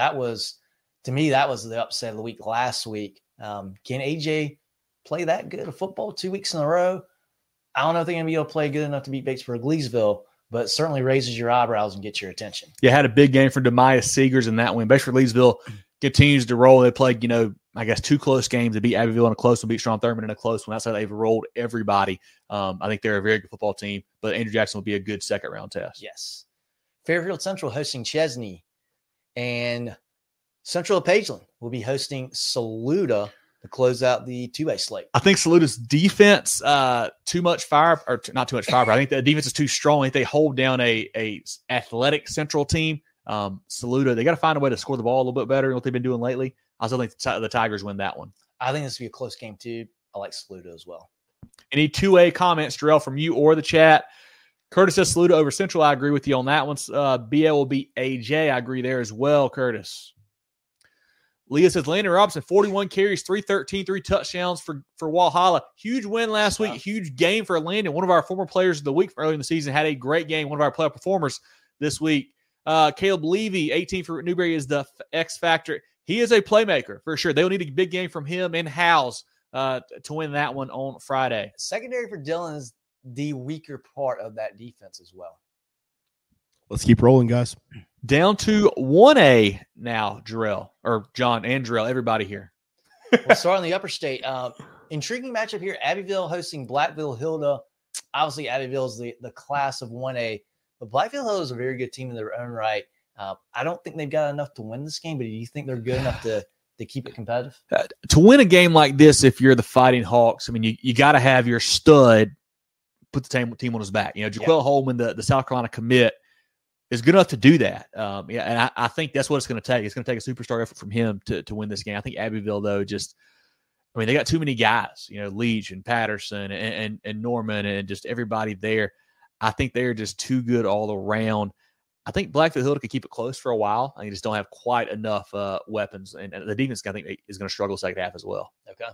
To me, that was the upset of the week last week. Can AJ play that good of football 2 weeks in a row? I don't know if they're going to be able to play good enough to beat Batesburg-Leesville, but it certainly raises your eyebrows and gets your attention. Yeah, had a big game for Demias Seegers in that win. Batesburg-Leesville continues to roll. They played, I guess 2 close games. They beat Abbeville in a close one, beat Strom Thurmond in a close one. That's how they've rolled everybody. I think they're a very good football team, but Andrew Jackson will be a good second-round test. Yes. Fairfield Central hosting Chesney, and Central of Pageland will be hosting Saluda to close out the 2A slate. I think Saluta's defense, too much fire, or not too much fire, but I think the defense is too strong. I think they hold down a athletic Central team. Saluda, they got to find a way to score the ball a little bit better than what they've been doing lately. I still think the Tigers win that one. I think this will be a close game too. I like Saluda as well. Any 2A comments, Jerel, from you or the chat? Curtis says Saluda over Central. I agree with you on that one. BL will beat AJ. I agree there as well, Curtis. Leah says Landon Robinson, 41 carries, 313, 3 touchdowns for Walhalla. Huge win last week. Huge game for Landon. One of our former players of the week early in the season had a great game. One of our playoff performers this week. Caleb Levy, 18 for Newberry, is the X factor. He is a playmaker for sure. They'll need a big game from him and Howes to win that one on Friday. Secondary for Dillon is the weaker part of that defense as well. Let's keep rolling, guys. Down to 1A now, Jerel, or John and Jerel, everybody here. We'll start on the upper state. Intriguing matchup here. Abbeville hosting Blackville Hilda. Obviously, Abbeville is the class of 1A, but Blackville Hilda is a very good team in their own right. I don't think they've got enough to win this game, but do you think they're good enough to keep it competitive? To win a game like this, if you're the Fighting Hawks, I mean, you got to have your stud put the team on his back. Jaquel Holman, the South Carolina commit, is good enough to do that. And I think that's what it's going to take. It's going to take a superstar effort from him to win this game. I think Abbeville, though, they got too many guys, Leach and Patterson and Norman and just everybody there. I think they're just too good all around. I think Blackville Hilda could keep it close for a while. I just don't have quite enough weapons. And the defense, I think, is going to struggle second half as well. Okay.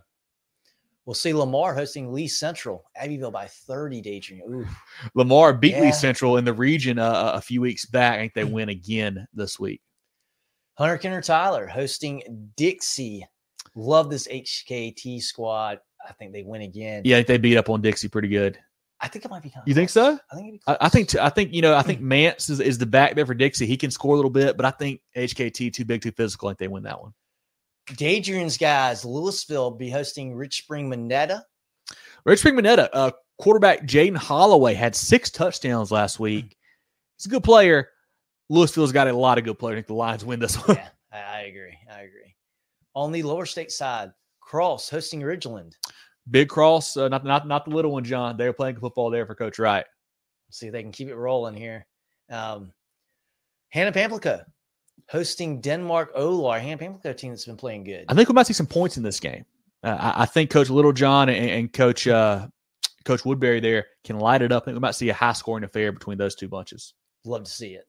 We'll see Lamar hosting Lee Central. Abbeville by 30, Daydream. Ooh. Lamar beat Lee Central in the region a few weeks back. I think they win again this week. Hunter Kenner Tyler hosting Dixie. Love this HKT squad. I think they win again. Yeah, I think they beat up on Dixie pretty good. I think it might be kind of You think so? I think it'd be close. I think Mance is the back there for Dixie. He can score a little bit, but I think HKT too big, too physical. I think they win that one. Daydream's guys, Louisville be hosting Rich Spring Monetta. Rich Spring Monetta, quarterback Jaden Holloway had 6 touchdowns last week. He's a good player. Louisville's got a lot of good players. I think the Lions win this one. Yeah, I agree. On the lower state side, Cross hosting Ridgeland. Big Cross, not the little one, John. They're playing football there for Coach Wright. See if they can keep it rolling here. Hannah Pamplico hosting Denmark Olar. Hannah Pamplico team that's been playing good. I think we might see some points in this game. I think Coach Littlejohn and Coach Woodbury there can light it up. I think we might see a high-scoring affair between those two bunches. Love to see it.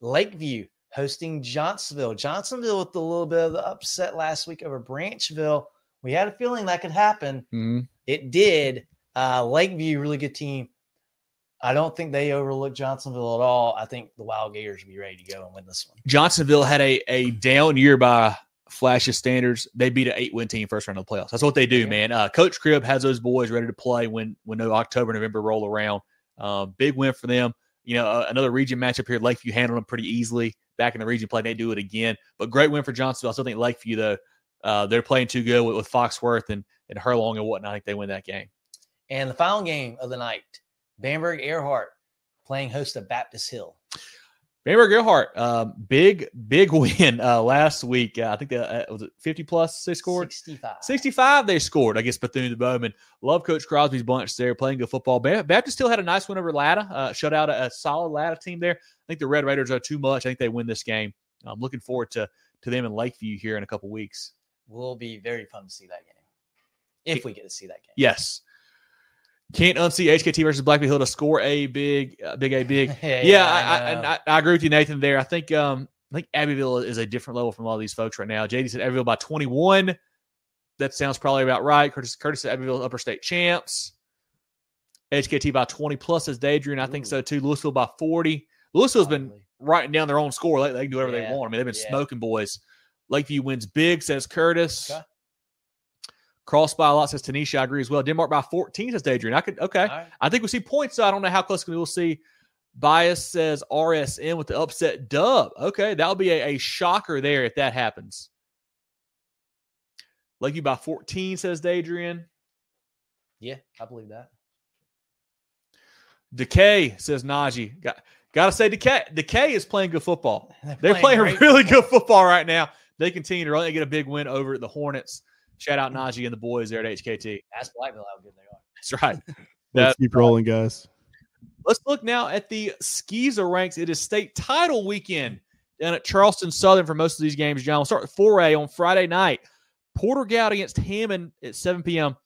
Lakeview hosting Johnsonville. Johnsonville with a little bit of the upset last week over Branchville. We had a feeling that could happen. Mm-hmm. It did. Lakeview, really good team. I don't think they overlooked Johnsonville at all. I think the Wild Gators will be ready to go and win this one. Johnsonville had a down year by Flash's standards. They beat an 8-win team first round of the playoffs. That's what they do, man. Coach Cribb has those boys ready to play when no October, November roll around. Big win for them. Another region matchup here. Lakeview handled them pretty easily. Back in the region play, they do it again. But great win for Johnsonville. I still think Lakeview, though, they're playing too good with Foxworth and Hurlong and whatnot. I think they win that game. And the final game of the night, Bamberg Earhart playing host to Baptist Hill. Bamberg Earhart, big win last week. I think was it 50+ they scored? 65 they scored against Bethune-Bowman. Love Coach Crosby's bunch there, playing good football. Baptist still had a nice win over Latta, shut out a solid Latta team there. I think the Red Raiders are too much. I think they win this game. I'm looking forward to them in Lakeview here in a couple weeks. Will be very fun to see that game, if we get to see that game. Yes. Can't unsee HKT versus Blackville Hill to score a big. I agree with you, Nathan. There, I think Abbeville is a different level from a lot of these folks right now. JD said Abbeville by 21. That sounds probably about right. Curtis said Abbeville upper state champs. HKT by 20 plus, says Adrian. I think so too. Louisville by 40. Louisville's been writing down their own score. They can do whatever they want. I mean, they've been smoking boys. Lakeview wins big, says Curtis. Okay. Cross by a lot, says Tanisha. I agree as well. Denmark by 14, says Adrian. Right. I think we see points, so I don't know how close we'll see. Bias says RSN with the upset dub. Okay, that'll be a shocker there if that happens. Lakeview by 14, says Adrian. Yeah, I believe that. Decay, says Najee. Got to say, Decay is playing good football. They're playing really good football right now. They continue to run and get a big win over the Hornets. Shout out Najee and the boys there at HKT. Ask Blackville how good they are. That's right. Let's keep rolling, guys. Let's look now at the SCISA ranks. It is state title weekend down at Charleston Southern for most of these games, John. We'll start with 4A on Friday night. Porter-Gaud against Hammond at 7 p.m.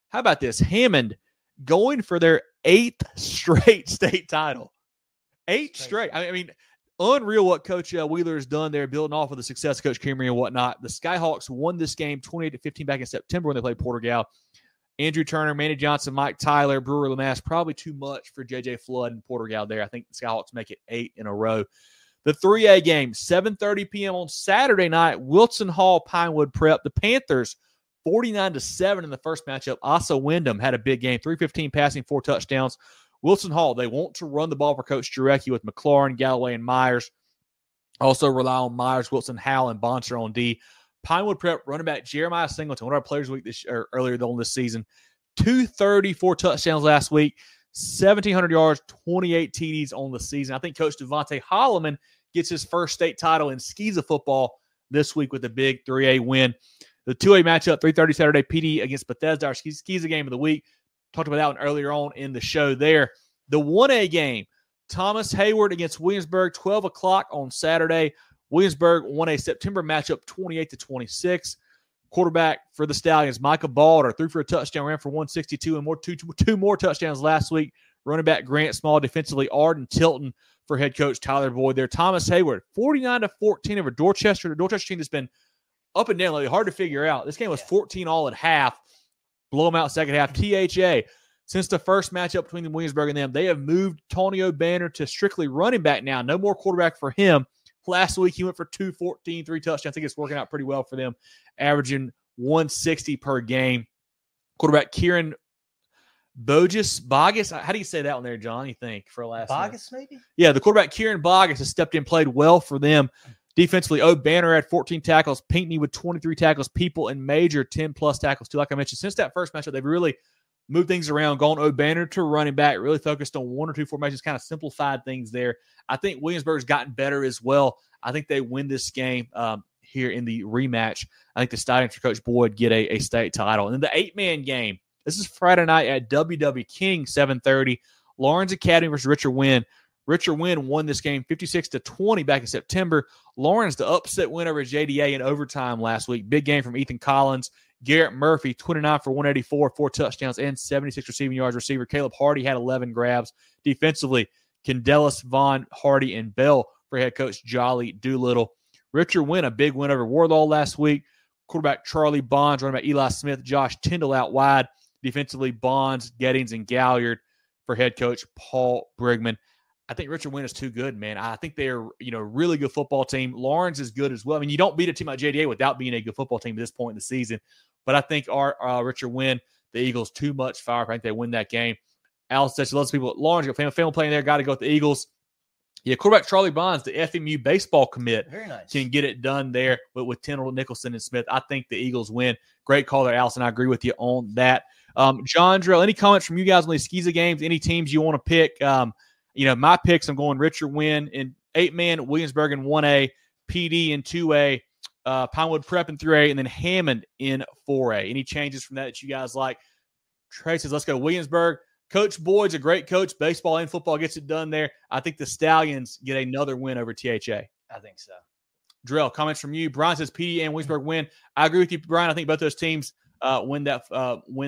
How about this? Hammond going for their 8th straight state title. 8 straight. I mean, unreal what Coach Wheeler has done there, building off of the success of Coach Kimmery and whatnot. The Skyhawks won this game 28-15 back in September when they played Porter-Gaud. Andrew Turner, Manny Johnson, Mike Tyler, Brewer Lamass, probably too much for J.J. Flood and Porter-Gaud there. I think the Skyhawks make it 8 in a row. The 3A game, 7:30 p.m. on Saturday night, Wilson Hall, Pinewood Prep. The Panthers, 49-7 in the first matchup. Asa Wyndham had a big game, 315 passing, 4 touchdowns. Wilson Hall, they want to run the ball for Coach Jarecki with McLaurin, Galloway, and Myers. Also rely on Myers, Wilson, Howell, and Bonser on D. Pinewood Prep running back Jeremiah Singleton, one of our players of the week earlier on this season. 234 touchdowns last week, 1,700 yards, 28 TDs on the season. I think Coach Devontae Holloman gets his first state title in SCISA football this week with a big 3A win. The 2A matchup, 3:30 Saturday, PD against Bethesda, our SCISA game of the week. Talked about that one earlier on in the show there. The 1A game, Thomas Hayward against Williamsburg, 12 o'clock on Saturday. Williamsburg won a September matchup 28-26. Quarterback for the Stallions, Micah Balder, threw for a touchdown, ran for 162 and two more touchdowns last week. Running back Grant Small, defensively Arden Tilton for head coach Tyler Boyd there. Thomas Hayward, 49-14 over Dorchester. The Dorchester team has been up and down lately, hard to figure out. This game was 14 all at half. Blow them out second half. THA, since the first matchup between Williamsburg and them, they have moved Tonio Banner to strictly running back now. No more quarterback for him. Last week, he went for 214, 3 touchdowns. I think it's working out pretty well for them, averaging 160 per game. Quarterback Kieran Bogus. How do you say that one there, John, you think, for last Bogus, maybe? Yeah, the quarterback Kieran Bogus has stepped in, played well for them. Defensively, Banner had 14 tackles, Pinckney with 23 tackles, People and Major 10-plus tackles, too. Like I mentioned, since that first matchup, they've really moved things around, gone Banner to running back, really focused on 1 or 2 formations, kind of simplified things there. I think Williamsburg's gotten better as well. I think they win this game here in the rematch. I think the Stallions for Coach Boyd get a state title. And then the 8-man game, this is Friday night at WW King, 7:30. Lawrence Academy versus Richard Wynn. Richard Wynn won this game 56-20 back in September. Lawrence, the upset win over JDA in overtime last week. Big game from Ethan Collins. Garrett Murphy, 29 for 184, 4 touchdowns, and 76 receiving yards. Receiver Caleb Hardy had 11 grabs. Defensively, Candelas, Vaughn, Hardy, and Bell for head coach Jolly Doolittle. Richard Wynn, a big win over Warlaw last week. Quarterback Charlie Bonds, running back Eli Smith, Josh Tyndall out wide. Defensively, Bonds, Gettings, and Galliard for head coach Paul Brigman. I think Richard Wynn is too good, man. I think they're, a really good football team. Lawrence is good as well. I mean, you don't beat a team like JDA without being a good football team at this point in the season. But I think our Richard Wynn, the Eagles, too much fire. I think they win that game. Alice says she loves people at Lawrence. Got family playing there. Got to go with the Eagles. Yeah, quarterback Charlie Bonds, the FMU baseball commit, very nice, can get it done there with Tyndall, Nicholson, and Smith. I think the Eagles win. Great call there, Allison. I agree with you on that. John Jerel, any comments from you guys on these SCISA games? Any teams you want to pick? My picks, I'm going Richard Wynn in 8-man, Williamsburg in 1A, PD in 2A, Pinewood Prep in 3A, and then Hammond in 4A. Any changes from that you guys like? Trey says, let's go Williamsburg. Coach Boyd's a great coach. Baseball and football gets it done there. I think the Stallions get another win over THA. I think so. Drell, comments from you. Brian says PD and Williamsburg win. I agree with you, Brian. I think both those teams win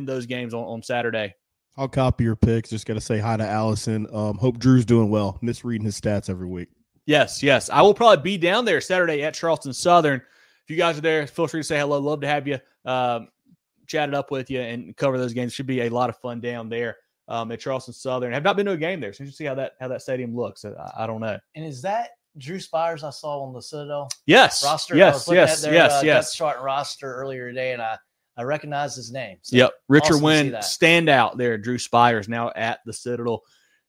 those games on Saturday. I'll copy your picks. Just got to say hi to Allison. Hope Drew's doing well. Misreading his stats every week. Yes. I will probably be down there Saturday at Charleston Southern. If you guys are there, feel free to say hello. Love to have you, chat it up with you and cover those games. Should be a lot of fun down there at Charleston Southern. Have not been to a game there, so you see how that stadium looks. I don't know. And is that Drew Spires I saw on the Citadel Yes. roster? Yes. I was looking at their Yes. depth chart and roster earlier today, and I recognized his name. So Yep. Richard awesome to see Wynn, that. standout there. Drew Spires now at the Citadel.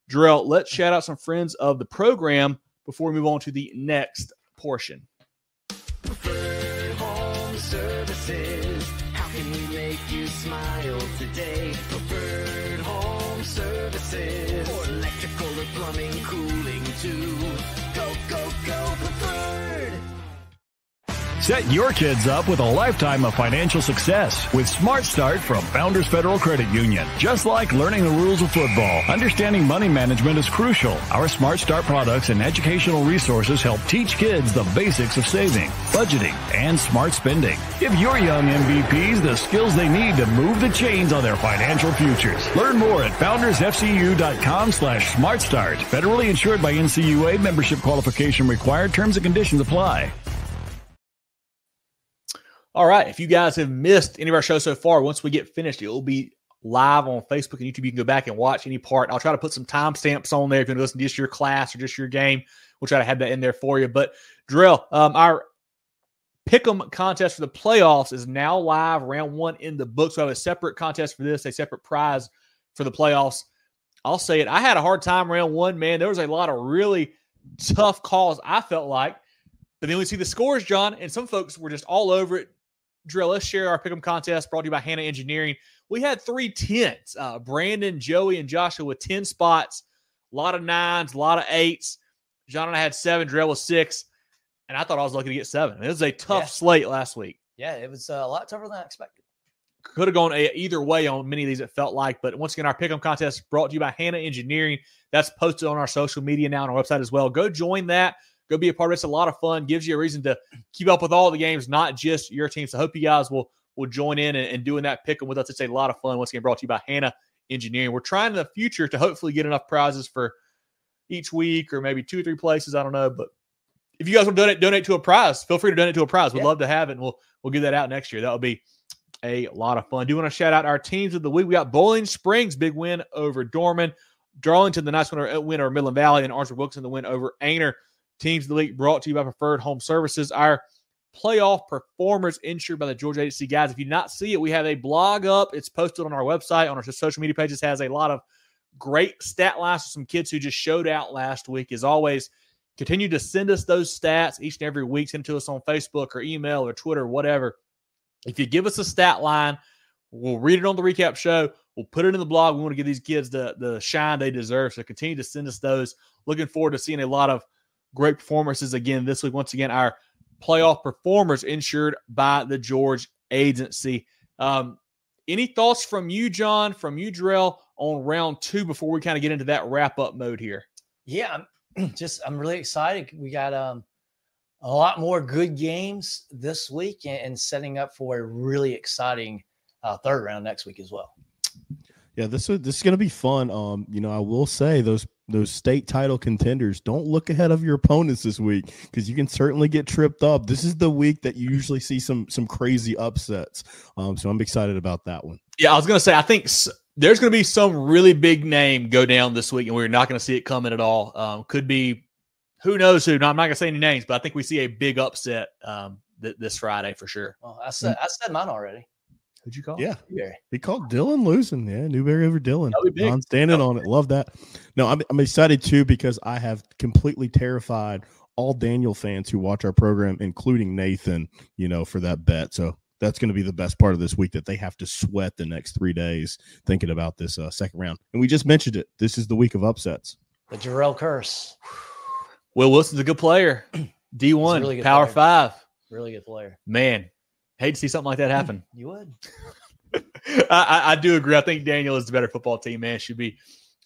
Jerel, let's shout out some friends of the program before we move on to the next portion. Preferred Home Services. How can we make you smile today? Preferred Home Services. For electrical or plumbing, cooling too. Go, go, go, Preferred. Set your kids up with a lifetime of financial success with Smart Start from Founders Federal Credit Union. Just like learning the rules of football, understanding money management is crucial. Our Smart Start products and educational resources help teach kids the basics of saving, budgeting, and smart spending. Give your young MVPs the skills they need to move the chains on their financial futures. Learn more at foundersfcu.com/smartstart. Federally insured by NCUA. Membership qualification required. Terms and conditions apply. All right. If you guys have missed any of our shows so far, once we get finished, it will be live on Facebook and YouTube. You can go back and watch any part. I'll try to put some timestamps on there if you want to listen to just your class or just your game. We'll try to have that in there for you. But, Jerel, our Pick'em contest for the playoffs is now live. Round 1 in the books. We have a separate contest for this, a separate prize for the playoffs. I'll say it. I had a hard time round 1, man. There was a lot of really tough calls, I felt like. But then we see the scores, John, and some folks were just all over it. Jerel, let's share our Pick'em contest brought to you by Hannah Engineering. We had 3 10s. Brandon, Joey, and Joshua with 10 spots. A lot of 9s, a lot of 8s. John and I had 7. Jerel was 6. And I thought I was lucky to get 7. It was a tough slate last week. Yeah, it was a lot tougher than I expected. Could have gone either way on many of these, it felt like. But once again, our Pick'em contest brought to you by Hannah Engineering. That's posted on our social media now on our website as well. Go join that. Go be a part of it. It's a lot of fun. Gives you a reason to keep up with all the games, not just your team. So I hope you guys will join in and doing that Pick'em with us. It's a lot of fun. Once again, brought to you by Hannah Engineering. We're trying in the future to hopefully get enough prizes for each week or maybe 2 or 3 places. I don't know. But if you guys will donate to a prize, feel free to donate to a prize. We'd love to have it, and we'll get that out next year. That will be a lot of fun. Do want to shout out our teams of the week. We got Bowling Springs, big win over Dorman. Darlington, the nice win over Midland Valley, and Orangeburg-Wilkinson, the win over Ainer. Teams of the week brought to you by Preferred Home Services. Our playoff performers insured by the Georgia HTC guys. If you not see it, we have a blog up. It's posted on our website, on our social media pages. Has a lot of great stat lines for some kids who just showed out last week. As always, continue to send us those stats each and every week. Send it to us on Facebook or email or Twitter or whatever. If you give us a stat line, we'll read it on the recap show. We'll put it in the blog. We want to give these kids the shine they deserve. So continue to send us those. Looking forward to seeing a lot of great performances again this week. Once again, our playoff performers insured by the George Agency. Any thoughts from you, John, from you, Jerel, on round 2 before we kind of get into that wrap-up mode here? Yeah, I'm really excited. We got a lot more good games this week and setting up for a really exciting third round next week as well. Yeah, this is going to be fun. I will say those state title contenders, don't look ahead of your opponents this week because you can certainly get tripped up. This is the week that you usually see some crazy upsets. So I'm excited about that one. Yeah, I was going to say, I think there's going to be some really big name go down this week, and we're not going to see it coming at all. Could be who knows who. No, I'm not going to say any names, but I think we see a big upset this Friday for sure. Well, I said mine already. Who'd you call? Yeah, Newberry. He called Dillon losing. Yeah, Newberry over Dillon. I'm standing on it. Love that. No, I'm excited too because I have completely terrified all Daniel fans who watch our program, including Nathan, for that bet. So that's going to be the best part of this week, that they have to sweat the next 3 days thinking about this second round. And we just mentioned it. This is the week of upsets. The Jerel curse. Will Wilson's a good player. D1, really good Power player. 5. Really good player. Man, hate to see something like that happen. You would. I do agree. I think Daniel is the better football team, man. Should be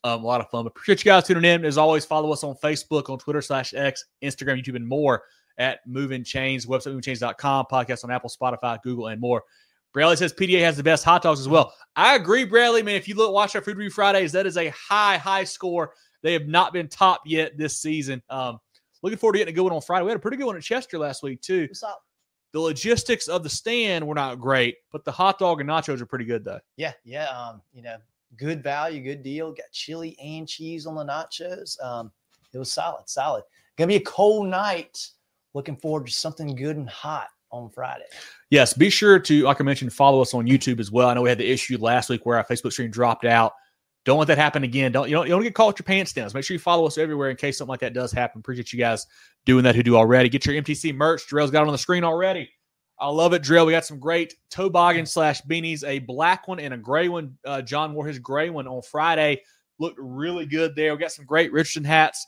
a lot of fun. But appreciate you guys tuning in. As always, follow us on Facebook, on Twitter /X, Instagram, YouTube, and more at Movin Chains, website movingchains.com, podcast on Apple, Spotify, Google, and more. Bradley says PDA has the best hot dogs as well. I agree, Bradley. Man, if you watch our Food Review Fridays, that is a high score. They have not been topped yet this season. Looking forward to getting a good one on Friday. We had a pretty good one at Chester last week, too. What's up? The logistics of the stand were not great, but the hot dog and nachos are pretty good, though. Yeah. good value, good deal. Got chili and cheese on the nachos. It was solid. Gonna be a cold night. Looking forward to something good and hot on Friday. Yes, be sure to, like I mentioned, follow us on YouTube as well. I know we had the issue last week where our Facebook stream dropped out. Don't let that happen again. You don't get caught with your pants down. So make sure you follow us everywhere in case something like that does happen. Appreciate you guys doing that who do already. Get your MTC merch. Jerel's got it on the screen already. I love it, Jerel. We got some great toboggan / beanies, a black one and a gray one. John wore his gray one on Friday. Looked really good there. We got some great Richardson hats.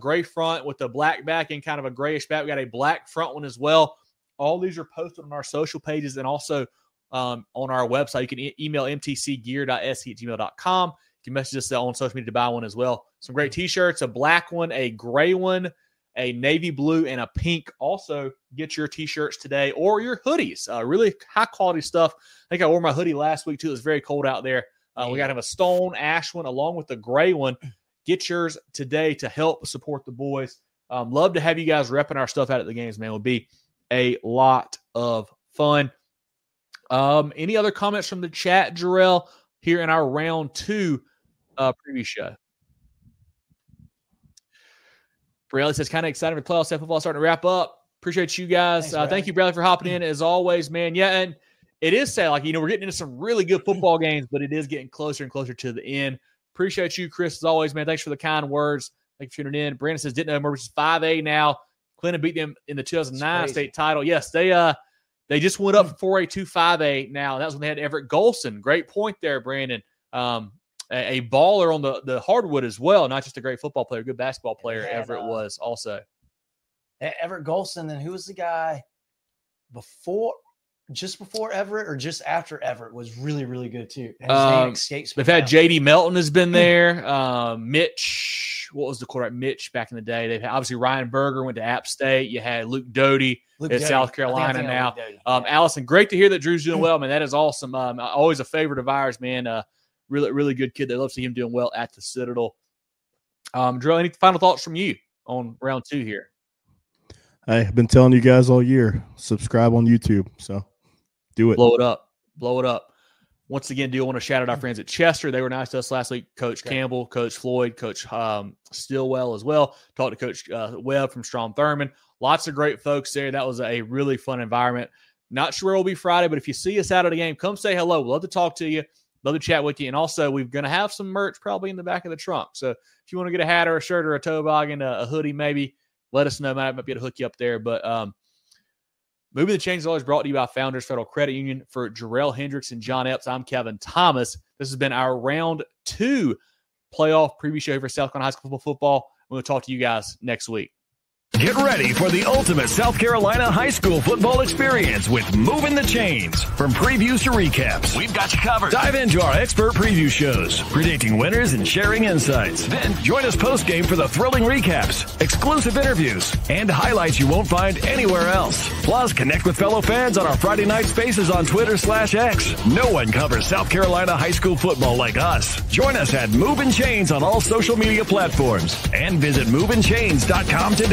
Gray front with the black back and kind of a grayish back. We got a black front one as well. All these are posted on our social pages and also on our website. You can email mtcgear.sc@gmail.com. You can message us on social media to buy one as well. Some great T-shirts, a black one, a gray one, a navy blue, and a pink. Also, get your T-shirts today or your hoodies. Really high-quality stuff. I think I wore my hoodie last week, too. It was very cold out there. We got him a stone ash one along with the gray one. Get yours today to help support the boys. Love to have you guys repping our stuff out at the games, man. It would be a lot of fun. Any other comments from the chat, Jerel, here in our round 2 preview show? Bradley says, kind of excited for playoff football starting to wrap up. Appreciate you guys. Thanks, thank you, Bradley, for hopping in as always, man. Yeah, and it is sad. Like, we're getting into some really good football games, but it is getting closer and closer to the end. Appreciate you, Chris, as always, man. Thanks for the kind words. Thank you for tuning in. Brandon says, didn't know Myrtle is 5A now. Clinton beat them in the 2009 state title. Yes, they just went up from 4A to 5A now. That was when they had Everett Golson. Great point there, Brandon. A baller on the hardwood as well, not just a great football player, good basketball player. Yeah, Everett was also. Everett Golson, and who was the guy just before Everett or just after Everett was really, really good too. His name escapes me. They've had J.D. Melton has been there. Mitch, what was the quarterback? Mitch back in the day. They've had, obviously, Ryan Berger went to App State. You had Luke Doty at South Carolina now. Allison, great to hear that Drew's doing well, man. That is awesome. Always a favorite of ours, man. Really, really good kid. They love to see him doing well at the Citadel. Jerel, any final thoughts from you on round 2 here? I've been telling you guys all year, subscribe on YouTube. So do it. Blow it up. Once again, do want to shout out our friends at Chester. They were nice to us last week. Coach Campbell, Coach Floyd, Coach Stillwell as well. Talked to Coach Webb from Strom Thurmond. Lots of great folks there. That was a really fun environment. Not sure it'll be Friday, but if you see us out of the game, come say hello. We'd love to talk to you. Love to chat with you. And also, we're going to have some merch probably in the back of the trunk. So if you want to get a hat or a shirt or a toboggan, a hoodie maybe, let us know. Might be able to hook you up there. But Movin The Chains is always brought to you by Founders Federal Credit Union. For Jerel, Hendricks, and John Epps, I'm Kevin Thomas. This has been our round 2 playoff preview show for South Carolina High School football. We'll talk to you guys next week. Get ready for the ultimate South Carolina high school football experience with Movin The Chains. From previews to recaps, we've got you covered. Dive into our expert preview shows, predicting winners and sharing insights. Then join us post-game for the thrilling recaps, exclusive interviews, and highlights you won't find anywhere else. Plus, connect with fellow fans on our Friday night spaces on Twitter/X. No one covers South Carolina high school football like us. Join us at Movin Chains on all social media platforms and visit movinchains.com today.